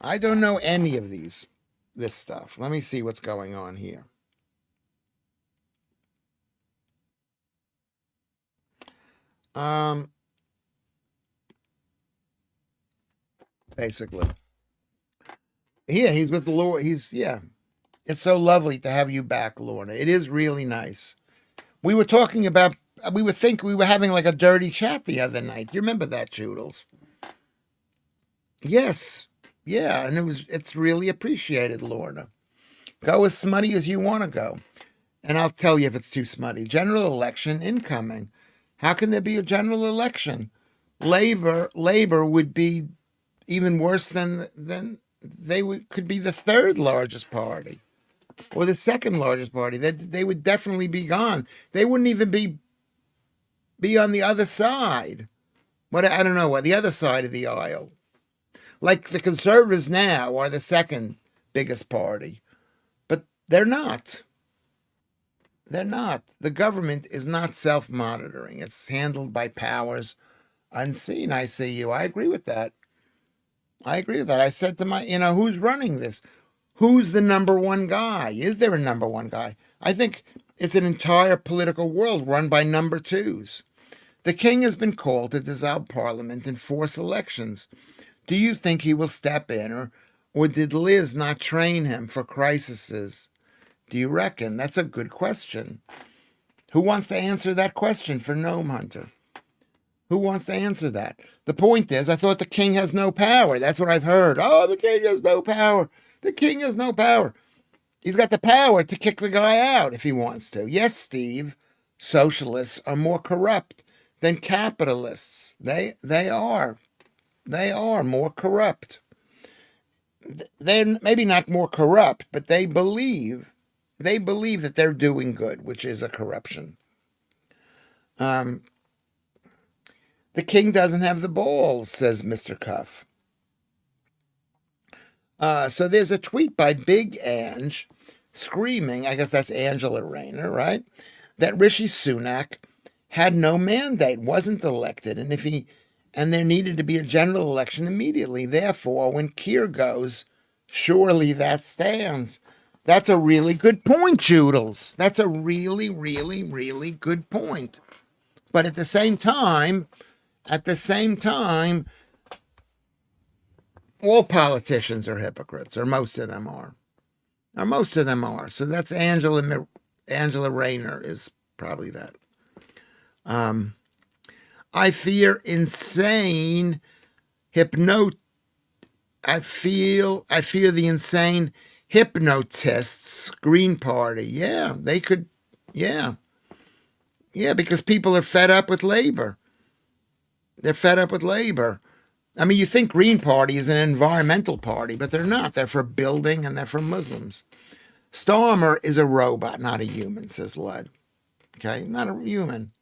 I don't know any of this stuff. Let me see what's going on here. Basically. Yeah, he's with Lorna. It's so lovely to have you back, Lorna. It is really nice. We were talking about, we were having like a dirty chat the other night. You remember that, Joodles? Yes. Yeah, and it's really appreciated, Lorna. Go as smutty as you want to go. And I'll tell you if it's too smutty. General election incoming. How can there be a general election? Labor would be even worse than could be the third largest party or the second largest party. They would definitely be gone. They wouldn't even be on the other side. I don't know what the other side of the aisle. Like the conservatives now are the second biggest party, but they're not. They're not. The government is not self-monitoring. It's handled by powers unseen. I see you. I agree with that. I agree with that. I said to my, who's running this? Who's the number one guy? Is there a number one guy? I think it's an entire political world run by number twos. The king has been called to dissolve parliament and force elections. Do you think he will step in, or did Liz not train him for crises? Do you reckon? That's a good question. Who wants to answer that question for Gnome Hunter? Who wants to answer that? The point is, I thought the king has no power. That's what I've heard. Oh, the king has no power. The king has no power. He's got the power to kick the guy out if he wants to. Yes, Steve, socialists are more corrupt than capitalists. They are. They are more corrupt. They're maybe not more corrupt, but they believe that they're doing good, which is a corruption. Um, the king doesn't have the balls, says Mr. Cuff. So there's a tweet by Big Ange screaming, I guess that's Angela Rayner, right? That Rishi Sunak had no mandate, wasn't elected, and there needed to be a general election immediately. Therefore, when Keir goes, surely that stands. That's a really good point, Joodles. That's a really, really, really good point. But at the same time, all politicians are hypocrites, or most of them are. So that's Angela Rayner is probably that. I fear insane hypno. I fear the insane hypnotists. Green Party. Yeah, they could. Yeah, yeah, because people are fed up with labor. They're fed up with labor. I mean, you think Green Party is an environmental party, but they're not. They're for building and they're for Muslims. Starmer is a robot, not a human, says Ludd. Okay, not a human.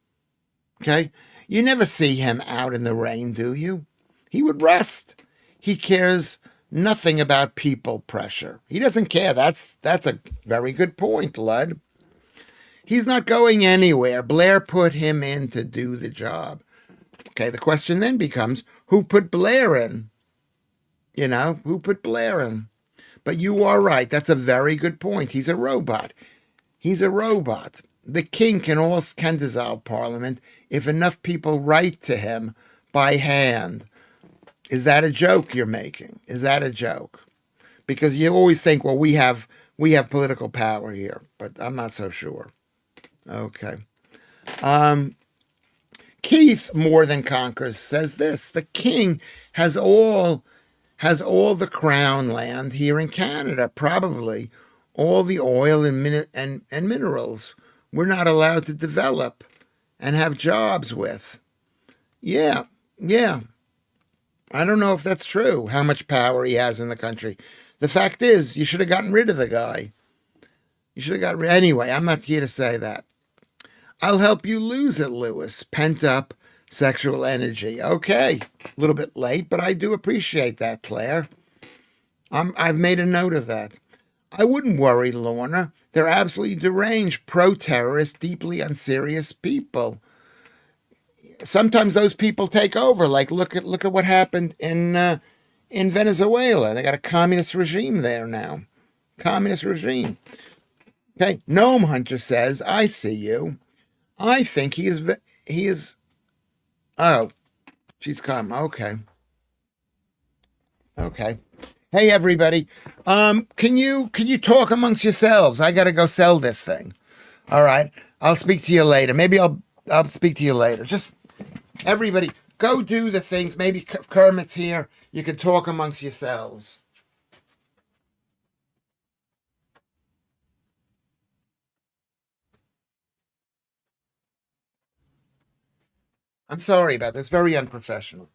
Okay, you never see him out in the rain, do you? He would rest. He cares nothing about people pressure. He doesn't care. That's a very good point, Ludd. He's not going anywhere. Blair put him in to do the job. Okay, the question then becomes, who put Blair in? Who put Blair in? But you are right. That's a very good point. He's a robot. He's a robot. The king can dissolve parliament if enough people write to him by hand. Is that a joke you're making? Is that a joke? Because you always think, well, we have political power here, but I'm not so sure. Okay. Keith More Than Conquers says this: the king has all the crown land here in Canada, probably all the oil and minerals we're not allowed to develop and have jobs with. Yeah, yeah. I don't know if that's true, how much power he has in the country. The fact is, you should have gotten rid of the guy. You should have got rid. Anyway, I'm not here to say that. I'll help you lose it, Lewis. Pent up sexual energy. Okay, a little bit late, but I do appreciate that, Claire. I've made a note of that. I wouldn't worry, Lorna. They're absolutely deranged, pro-terrorist, deeply unserious people. Sometimes those people take over. Like look at what happened in Venezuela. They got a communist regime there now. Communist regime. Okay, Gnome Hunter says, "I see you. I think he is. He is. Oh, she's come. Okay, okay. Hey, everybody. Can you talk amongst yourselves? I got to go sell this thing. All right. I'll speak to you later. Maybe I'll speak to you later. Just everybody, go do the things. Maybe Kermit's here. You can talk amongst yourselves. I'm sorry about this. Very unprofessional.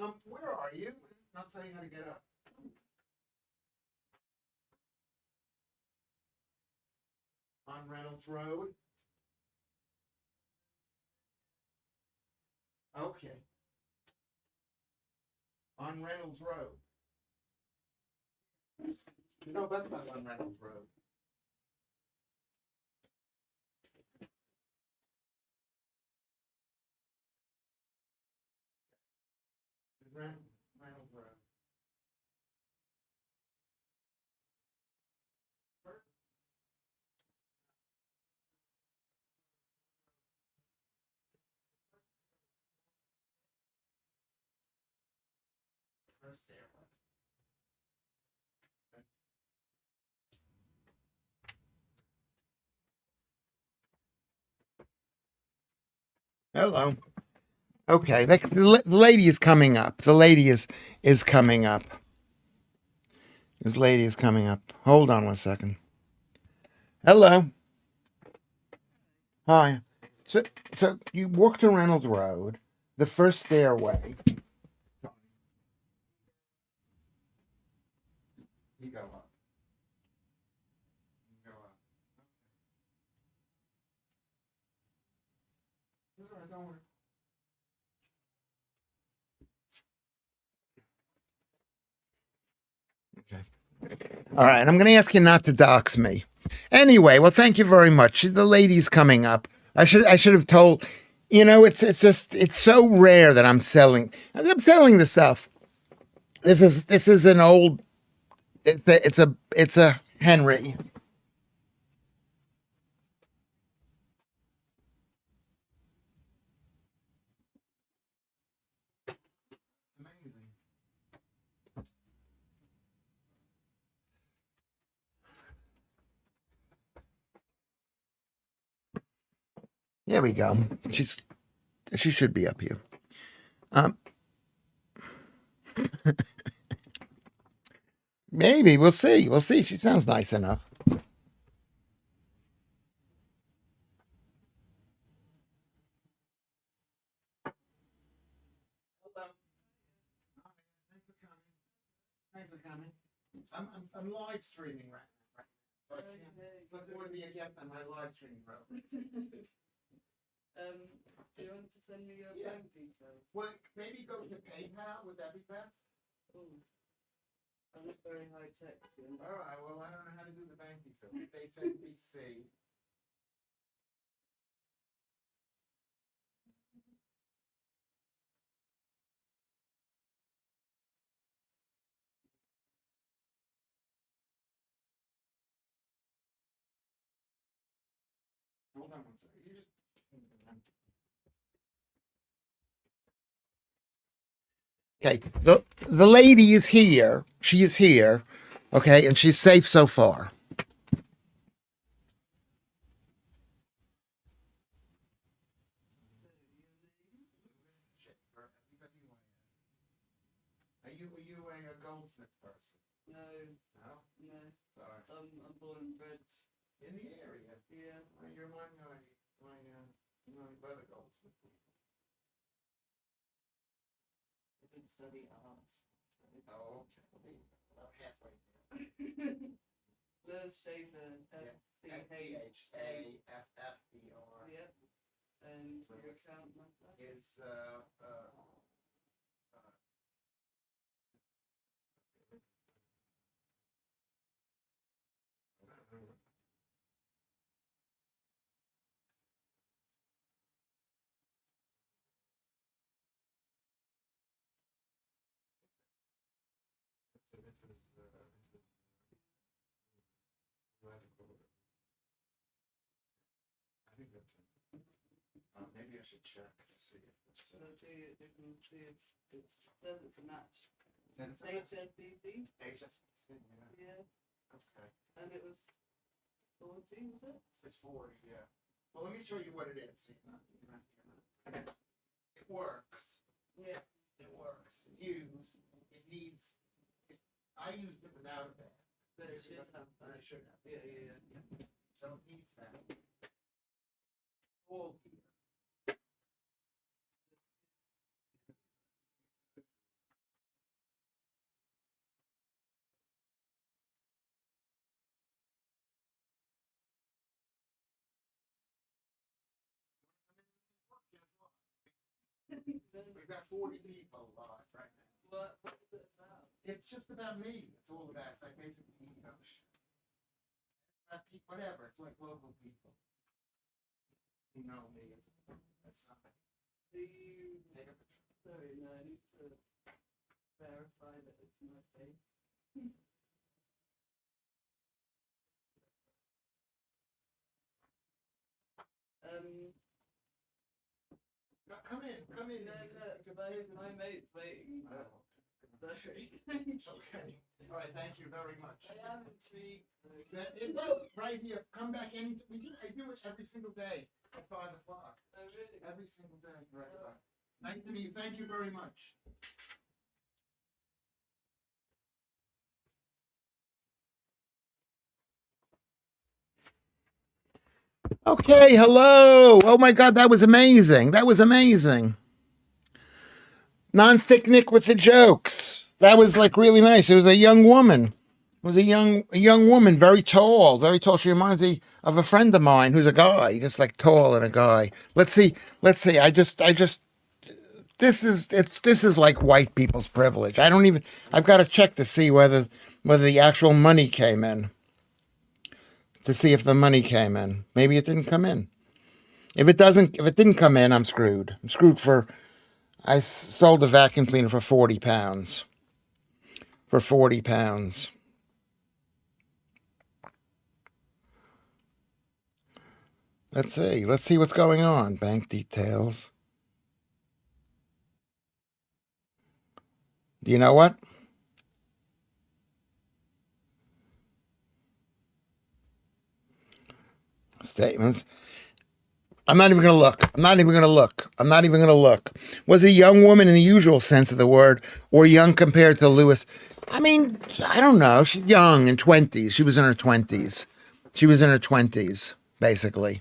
Where are you? I'll tell you how to get up. On Reynolds Road. Okay. On Reynolds Road. No, that's not on Reynolds Road. Reynolds Road. First there. Hello. Okay, the lady is coming up. The lady is coming up. This lady is coming up. Hold on one second. Hello. Hi. So you walk to Reynolds Road, the first stairway. You go up. You go up. It's all right, don't worry. Okay. All right, I'm going to ask you not to dox me. Anyway, well, thank you very much. The lady's coming up. I should have told. You know, it's so rare that I'm selling the stuff. This is an old. It's a Henry. There we go. She should be up here. Um, Maybe we'll see. We'll see. She sounds nice enough. Thanks for coming. I'm live streaming right now. So I can't. So if you want to be a guest on my live streaming program. Do you want to send me your Yeah. bank details? Well, maybe go to PayPal. Would that be best? Oh, I'm not very high tech. All right. Well, I don't know how to do the bank details. HSBC. Hold on one second. You just. Okay. The lady is here. She is here. Okay, and she's safe so far. Are you a goldsmith person? No, No. no. Sorry. I'm born and bred. In the area. Yeah. Well, you're my brother goldsmith. I didn't study arts. Oh, okay. About halfway there. Lewis Schaffer. Schaffer. Yep. And So your what's- account number? Is I think that's it. Maybe I should check to see if it's. So see if you can see if it says it's a match. It's HSBC. HSBC, yeah. Yeah. Okay. And it was 40, was it? It's 40, yeah. Well, let me show you what it is. It works. Yeah. It works. It needs. I used it without a bag. But it should have that. It should have. Yeah. So it needs that. All here. We've got 40 people live right now. What is it about? It's just about me. It's all about, like, basically, whatever. It's like local people who know me as somebody. Do you? Take a picture. Sorry, no, I need to verify that it's my face. No, come in. No, my mate's waiting. Oh, Sorry. okay. All right. Thank you very much. I am intrigued. Right here. Come back any. I do it every single day at 5 o'clock. Oh, really? Every single day. Right. Nice to meet you. Thank you very much. Okay, hello. Oh my God, that was amazing. That was amazing. Non-stick Nick with the jokes. That was like really nice. It was a young woman. It was a young woman, very tall, very tall. She reminds me of a friend of mine who's a guy, just like tall and a guy. Let's see. This is like white people's privilege. I've got to check to see whether the actual money came in. To see if the money came in. Maybe it didn't come in. If it didn't come in, I'm screwed. I sold a vacuum cleaner for 40 pounds. For 40 pounds. Let's see what's going on. Bank details. Do you know what? Statements. I'm not even going to look. Was a young woman in the usual sense of the word, or young compared to Lewis? I mean, I don't know. She's young, in 20s. She was in her 20s, basically.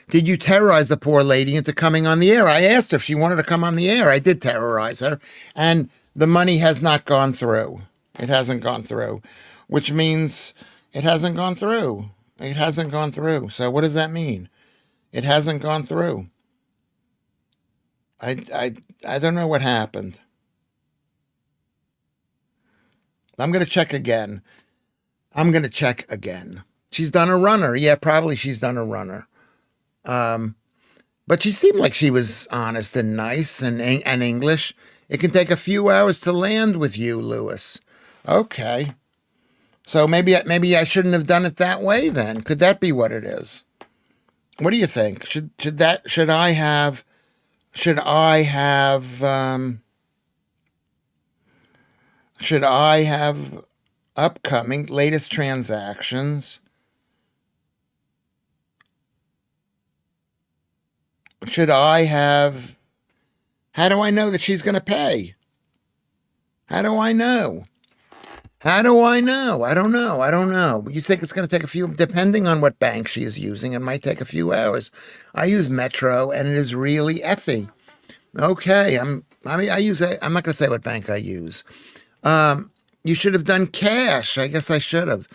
Did you terrorize the poor lady into coming on the air? I asked her if she wanted to come on the air. I did terrorize her. And the money has not gone through. It hasn't gone through, which means it hasn't gone through. It hasn't gone through. So what does that mean? It hasn't gone through. I don't know what happened. I'm going to check again. She's done a runner. Yeah, probably she's done a runner. But she seemed like she was honest and nice and English. It can take a few hours to land with you, Lewis. Okay. So maybe I shouldn't have done it that way then. Could that be what it is? What do you think? Should I have upcoming latest transactions? Should I have, how do I know that she's going to pay? How do I know? I don't know. You think it's going to take a few, depending on what bank she is using, it might take a few hours. I use Metro and it is really effing. Okay, I'm not going to say what bank I use. You should have done cash. I guess I should have.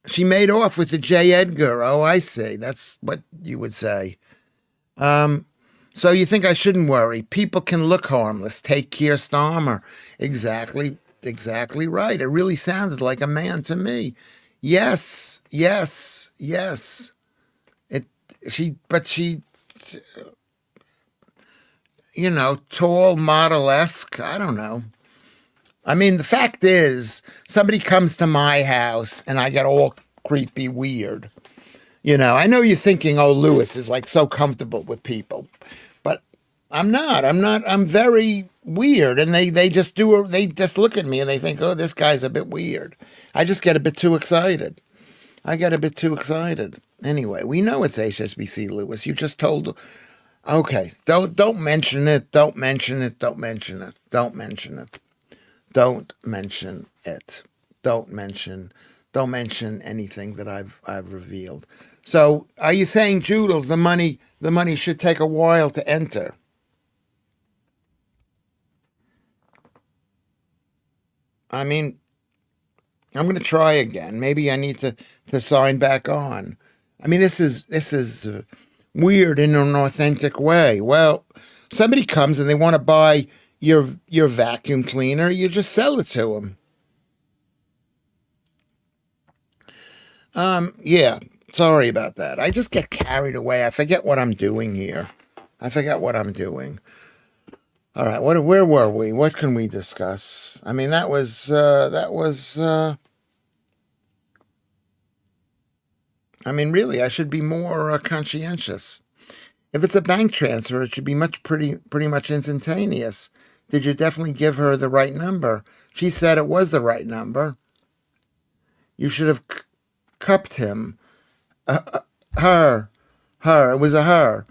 She made off with the J. Edgar. Oh, I see. That's what you would say. So you think I shouldn't worry? People can look harmless. Take Keir Starmer. Exactly right. It really sounded like a man to me. Yes. She, tall, model-esque. I don't know. I mean, the fact is, somebody comes to my house and I get all creepy weird. I know you're thinking, oh, Lewis is like so comfortable with people, but I'm not. I'm very weird. And they just look at me and they think, oh, this guy's a bit weird. I just get a bit too excited. Anyway, we know it's HSBC, Lewis. You just told. Okay, don't mention it. Don't mention anything that I've revealed. So, are you saying, Joodles, the money should take a while to enter? I mean, I'm going to try again. Maybe I need to sign back on. I mean, this is weird in an authentic way. Well, Somebody comes and they want to buy your vacuum cleaner, you just sell it to them. Yeah, sorry about that. I just get carried away. I forget what I'm doing here. I forget what I'm doing. All right, where were we? What can we discuss? I mean, that was I mean, really, I should be more conscientious. If it's a bank transfer, it should be pretty much instantaneous. Did you definitely give her the right number? She said it was the right number. You should have cupped him. Her, her. It was a her.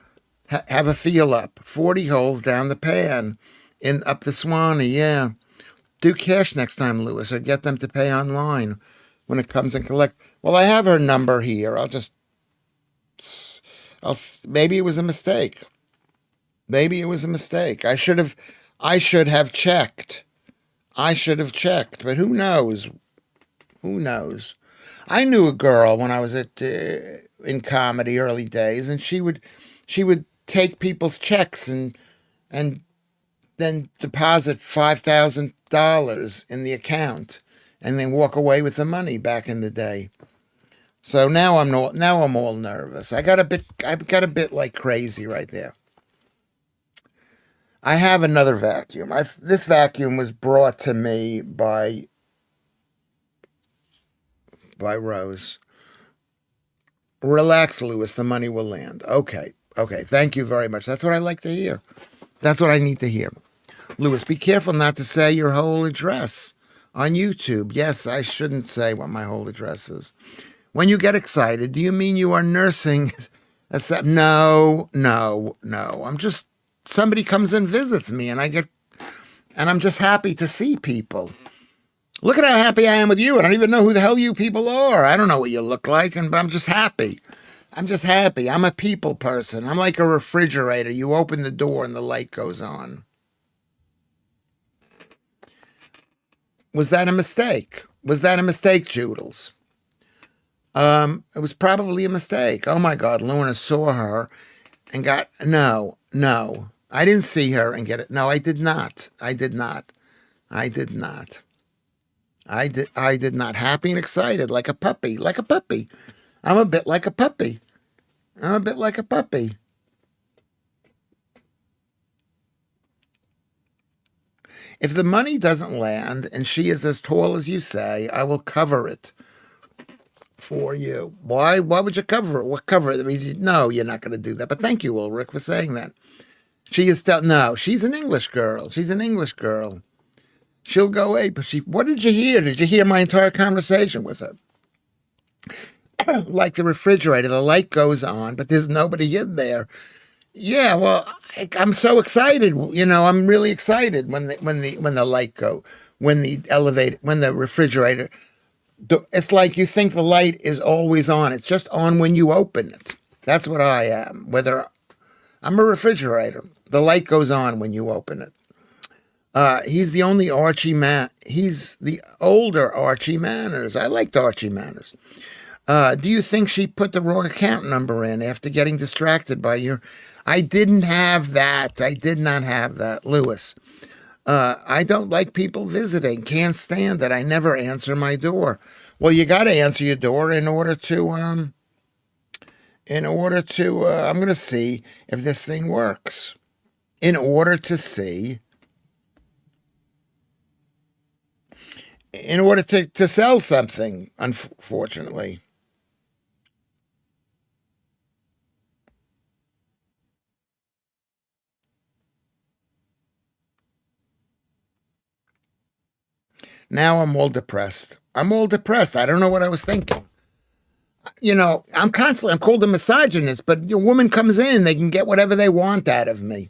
Have a feel up. 40 holes down the pan, in up the Swanee. Yeah. Do cash next time, Lewis, or get them to pay online when it comes and collect. Well, I have her number here. Maybe it was a mistake. Maybe it was a mistake. I should have checked. I should have checked, but who knows? Who knows? I knew a girl when I was in comedy early days, and she would take people's checks and then deposit $5,000 in the account, and then walk away with the money back in the day. So now I'm all nervous. I got a bit like crazy right there. I have another vacuum. This vacuum was brought to me by Rose. Relax, Lewis. The money will land. Okay. Okay. Thank you very much. That's what I like to hear. That's what I need to hear. Lewis, be careful not to say your whole address on YouTube. Yes, I shouldn't say what my whole address is. When you get excited, do you mean you are nursing? No. Somebody comes and visits me, and I'm just happy to see people. Look at how happy I am with you. I don't even know who the hell you people are. I don't know what you look like, but I'm just happy. I'm just happy. I'm a people person. I'm like a refrigerator. You open the door and the light goes on. Was that a mistake? Was that a mistake, Joodles? It was probably a mistake. Oh my God, Luna saw her and got, no. I didn't see her and get it. No, I did not. I did not. Happy and excited, like a puppy. I'm a bit like a puppy. If the money doesn't land and she is as tall as you say, I will cover it for you. Why? Why would you cover it? What cover it? That means no, you're not going to do that. But thank you, Ulrich, for saying that. She is still no. She's an English girl. She'll go away. But what did you hear? Did you hear my entire conversation with her? Like the refrigerator, the light goes on, but there's nobody in there. Yeah, well, I'm so excited. I'm really excited when the light go, when the refrigerator. It's like you think the light is always on. It's just on when you open it. That's what I am. Whether I'm a refrigerator, the light goes on when you open it. He's the only Archie man. He's the older Archie Manners. I liked Archie Manners. Do you think she put the wrong account number in after getting distracted by your? I didn't have that. I did not have that, Lewis. I don't like people visiting. Can't stand it. I never answer my door. Well, you got to answer your door in order to. I'm going to see if this thing works. In order to sell something, unfortunately. Now I'm all depressed. I don't know what I was thinking. I'm called a misogynist, but a woman comes in, they can get whatever they want out of me.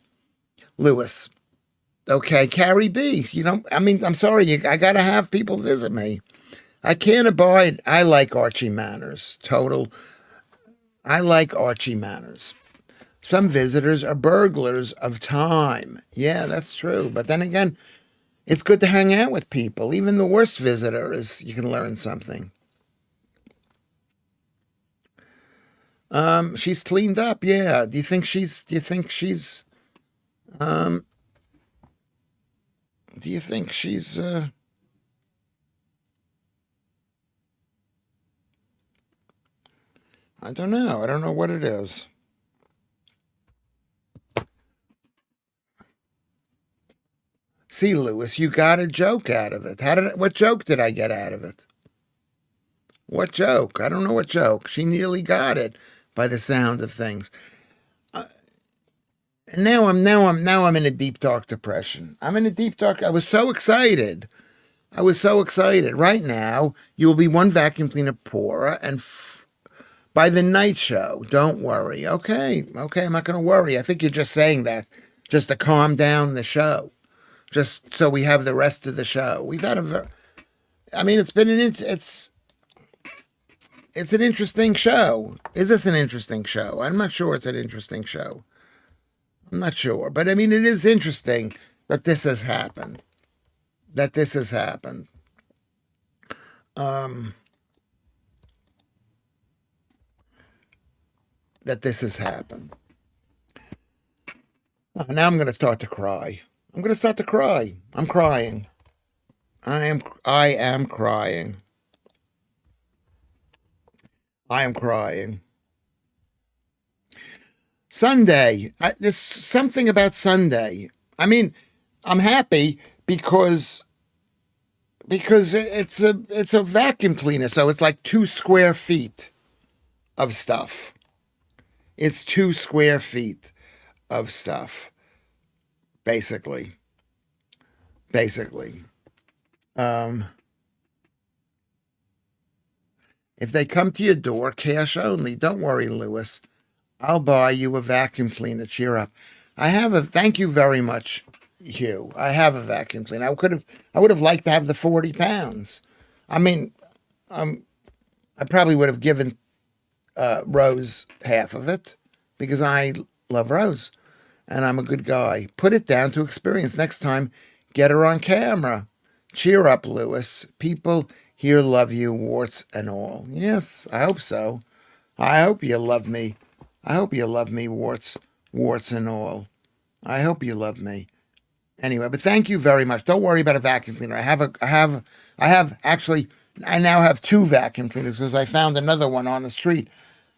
Lewis. Okay, Carrie B. I'm sorry, I gotta have people visit me. I can't abide. I like Archie Manners. I like Archie Manners. Some visitors are burglars of time. Yeah, that's true. But then again, it's good to hang out with people. Even the worst visitor you can learn something. She's cleaned up. Yeah. Do you think she's Do you think she's I don't know. I don't know what it is. See, Lewis, you got a joke out of it. What joke did I get out of it? What joke? I don't know what joke. She nearly got it by the sound of things. And now I'm in a deep dark depression. I'm in a deep dark. I was so excited. Right now, you will be one vacuum cleaner poorer, and by the night show, don't worry. Okay, I'm not going to worry. I think you're just saying that just to calm down the show, just so we have the rest of the show. We've had it's an interesting show. Is this an interesting show? I'm not sure it's an interesting show. I'm not sure, but I mean, it is interesting that this has happened. That this has happened. That this has happened. Oh, now I'm going to start to cry. I'm crying. I am crying. I am crying. Sunday. There's something about Sunday. I mean, I'm happy because it's a vacuum cleaner, so it's like 2 square feet of stuff. It's 2 square feet of stuff, basically. If they come to your door, cash only. Don't worry, Lewis. I'll buy you a vacuum cleaner. Cheer up. Thank you very much, Hugh. I have a vacuum cleaner. I would have liked to have the 40 pounds. I mean, I probably would have given Rose half of it because I love Rose and I'm a good guy. Put it down to experience. Next time, get her on camera. Cheer up, Lewis. People here love you, warts and all. Yes, I hope so. I hope you love me. Warts and all. I hope you love me. Anyway, but thank you very much. Don't worry about a vacuum cleaner. I now have 2 vacuum cleaners because I found another one on the street.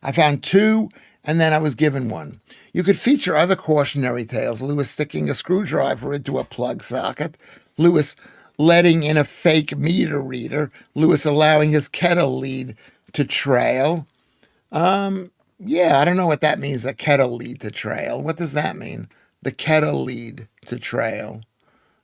I found 2, and then I was given 1. You could feature other cautionary tales. Lewis sticking a screwdriver into a plug socket. Lewis letting in a fake meter reader. Lewis allowing his kettle lead to trail. Yeah, I don't know what that means, a kettle lead to trail. What does that mean? The kettle lead to trail.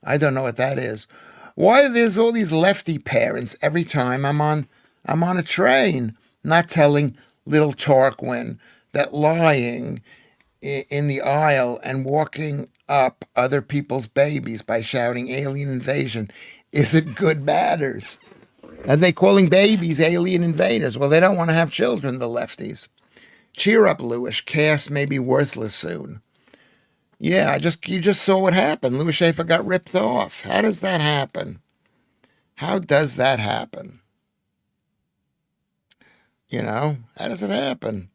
I don't know what that is. Why there's all these lefty parents every time I'm on a train, not telling little Tarquin that lying in the aisle and walking up other people's babies by shouting alien invasion isn't good manners. Are they calling babies alien invaders? Well, they don't want to have children, the lefties. Cheer up, Lewis. Caste may be worthless soon. Yeah, you just saw what happened. Lewis Schaffer got ripped off. How does that happen? How does that happen? How does it happen?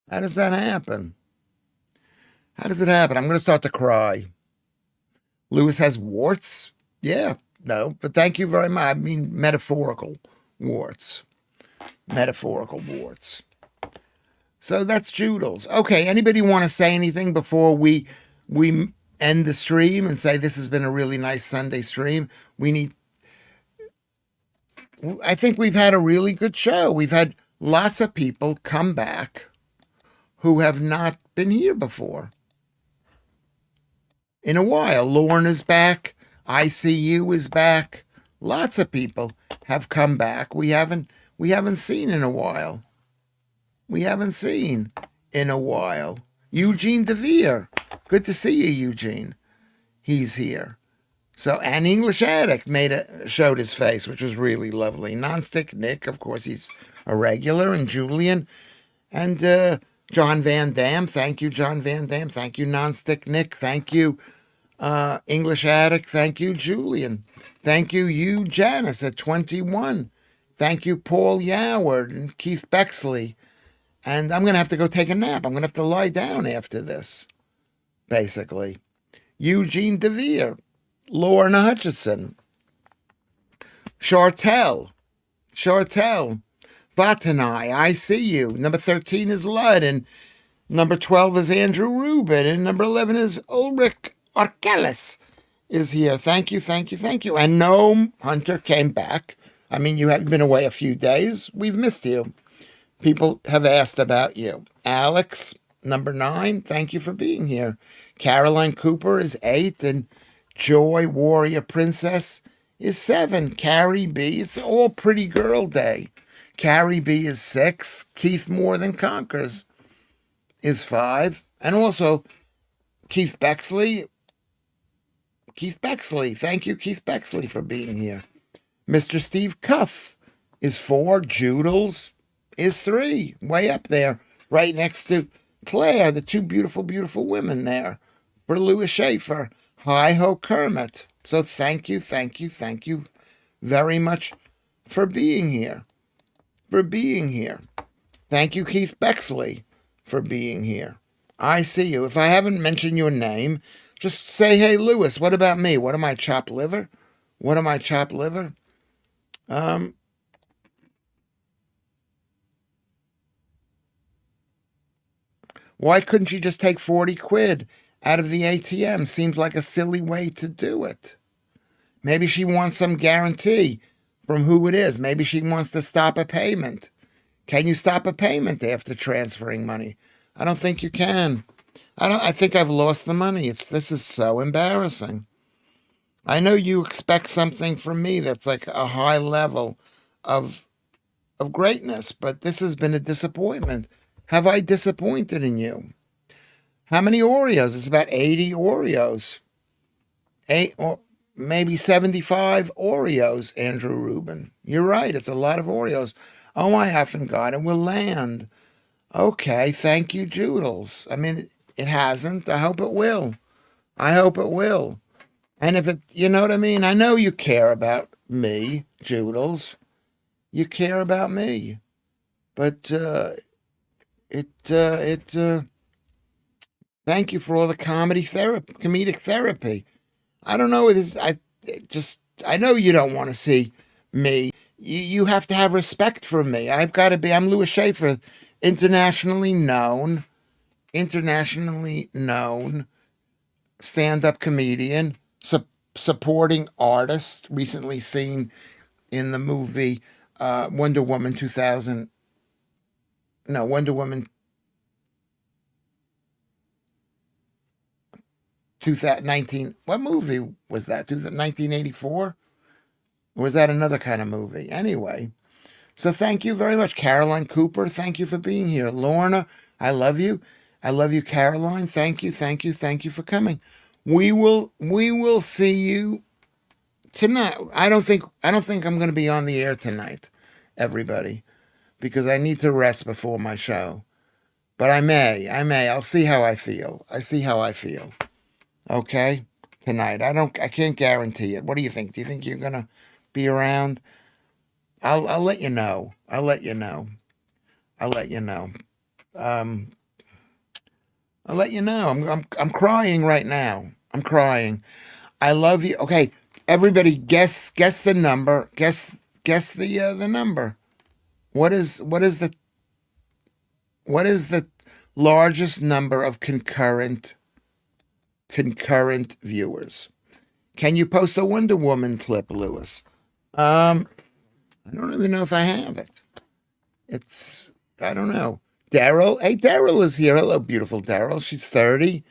How does that happen? How does it happen? I'm going to start to cry. Lewis has warts? Yeah, no, but thank you very much. I mean, metaphorical warts. So that's Joodles. Okay, anybody want to say anything before we end the stream and say this has been a really nice Sunday stream? I think we've had a really good show. We've had lots of people come back who have not been here before. In a while, Lorna's back. ICU is back. Lots of people have come back. We haven't seen in a while. Eugene DeVere. Good to see you, Eugene. He's here. So, and English Addict showed his face, which was really lovely. Nonstick Nick, of course, he's a regular, and Julian, and John Van Dam. Thank you, John Van Dam. Thank you, Nonstick Nick. Thank you, English Addict. Thank you, Julian. Thank you, Janice at 21. Thank you, Paul Yoward and Keith Bexley. And I'm going to have to go take a nap. I'm going to have to lie down after this, basically. Eugene DeVere, Lorna Hutchinson, Chartel, Vatanai, I see you. Number 13 is Ludd, and number 12 is Andrew Rubin, and number 11 is Ulrich Arkelis is here. Thank you. And Gnome Hunter came back. I mean, you have been away a few days. We've missed you. People have asked about you. Alex, number 9, thank you for being here. Caroline Cooper is 8, and Joy Warrior Princess is 7. Carrie B, it's all pretty girl day. Carrie B is 6. Keith More Than Conquers is 5. And also Keith Bexley. Thank you, Keith Bexley, for being here. Mr. Steve Cuff is 4. Joodles is 3. Way up there, right next to Claire, the two beautiful, beautiful women there. For Lewis Schaffer. Hi-ho Kermit. So thank you very much for being here. Thank you, Keith Bexley, for being here. I see you. If I haven't mentioned your name, just say, hey, Lewis, what about me? What am I, chopped liver? Why couldn't you just take 40 quid out of the ATM? Seems like a silly way to do it. Maybe she wants some guarantee from who it is. Maybe she wants to stop a payment. Can you stop a payment after transferring money? I don't think you can. I think I've lost the money. This is so embarrassing. I know you expect something from me that's like a high level of greatness, but this has been a disappointment. Have I disappointed in you? How many Oreos? It's about 80 Oreos. 8 or maybe 75 Oreos, Andrew Rubin. You're right, it's a lot of Oreos. Oh my effing God, it will land. Okay, thank you, Joodles. I mean, it hasn't. I hope it will. And if it, you know what I mean? I know you care about me, Joodles. You care about me. But thank you for all the comedic therapy. I don't know. I know you don't want to see me. You have to have respect for me. I'm Lewis Schaffer, internationally known stand-up comedian, supporting artist, recently seen in the movie Wonder Woman 2019. What movie was that? 1984? Or was that another kind of movie? Anyway, so thank you very much. Caroline Cooper, thank you for being here. Lorna, I love you. Caroline. Thank you for coming. We will see you tonight. I don't think I'm going to be on the air tonight, everybody, because I need to rest before my show. But I may. I'll see how I feel. Okay? Tonight. I can't guarantee it. What do you think? Do you think you're going to be around? I'll let you know. I'll let you know. I'm crying right now. I love you. Okay, everybody, guess the number. Guess the number. What is the largest number of concurrent viewers? Can you post a Wonder Woman clip, Lewis? I don't even know if I have it. I don't know. Daryl. Hey, Daryl is here. Hello, beautiful Daryl. She's 30.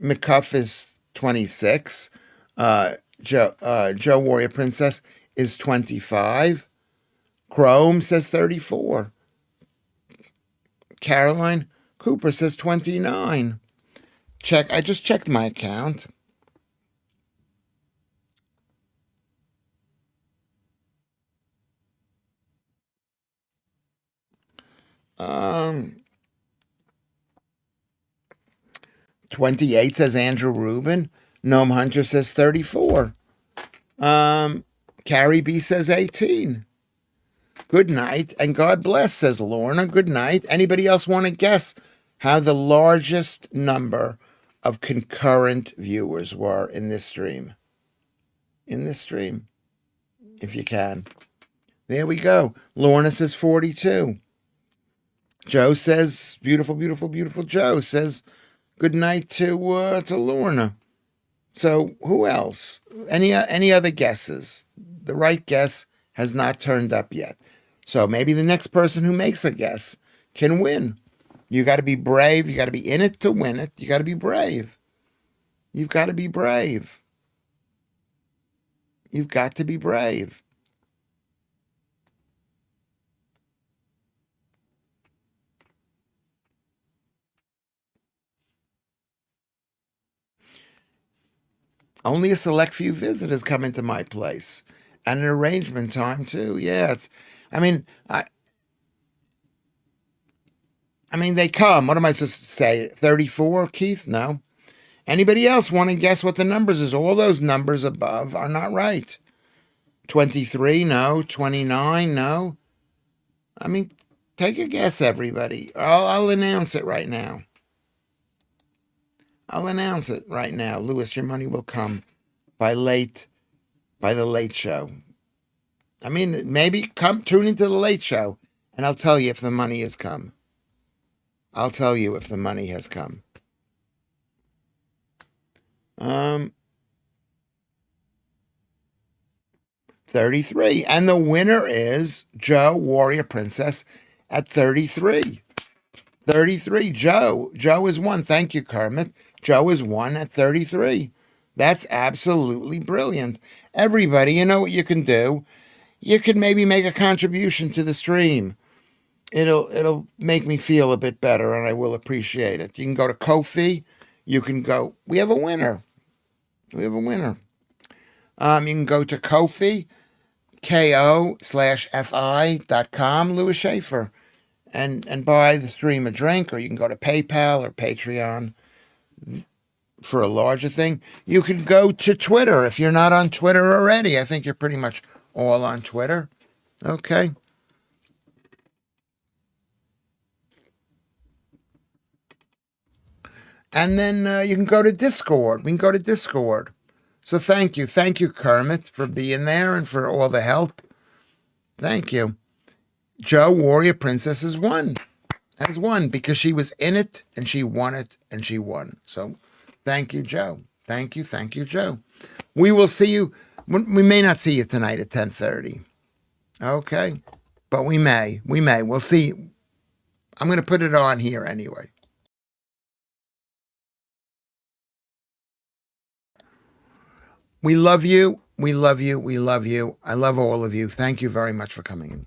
McCuff is 26. Joe Warrior Princess is 25. Chrome says 34. Caroline Cooper says 29. I just checked my account. Um, 28 says Andrew Rubin. Gnome Hunter says 34. Carrie B says 18. Good night and God bless, says Lorna. Good night. Anybody else want to guess how the largest number of concurrent viewers were in this stream? In this stream, if you can. There we go. Lorna says 42. Joe says, beautiful, beautiful, beautiful. Joe says, good night to Lorna. So who else? Any other guesses? The right guess has not turned up yet. So maybe the next person who makes a guess can win. You got to be brave. You got to be in it to win it. You got to be brave. You've got to be brave. You've got to be brave. Only a select few visitors come into my place, and an arrangement time too. Yeah, it's. I mean, I mean, they come. What am I supposed to say? 34, Keith? No. Anybody else want to guess what the numbers is? All those numbers above are not right. 23, no. 29, no. I mean, take a guess, everybody. I'll announce it right now. I'll announce it right now. Lewis, your money will come by the late show. I mean, maybe tune into the late show, and I'll tell you if the money has come. I'll tell you if the money has come. 33. And the winner is Joe, Warrior Princess, at 33. 33. Joe is one. Thank you, Kermit. Joe is one at 33. That's absolutely brilliant. Everybody, you know what you can do? You can maybe make a contribution to the stream. It'll make me feel a bit better, and I will appreciate it. You can go to Ko-fi. You can go. We have a winner. We have a winner. You can go to Ko-fi, ko/fi.com, Lewis Schaffer, and buy the stream a drink, or you can go to PayPal or Patreon for a larger thing. You can go to Twitter if you're not on Twitter already. I think you're pretty much all on Twitter. Okay. And then you can go to Discord. We can go to Discord. So thank you. Thank you, Kermit, for being there and for all the help. Thank you. Joe, Warrior Princess, has won because she was in it and she won it and she won. So thank you, Joe. Thank you, Joe. We will see you. We may not see you tonight at 10:30. Okay. But we may. We'll see. I'm going to put it on here anyway. We love you. We love you. We love you. I love all of you. Thank you very much for coming in.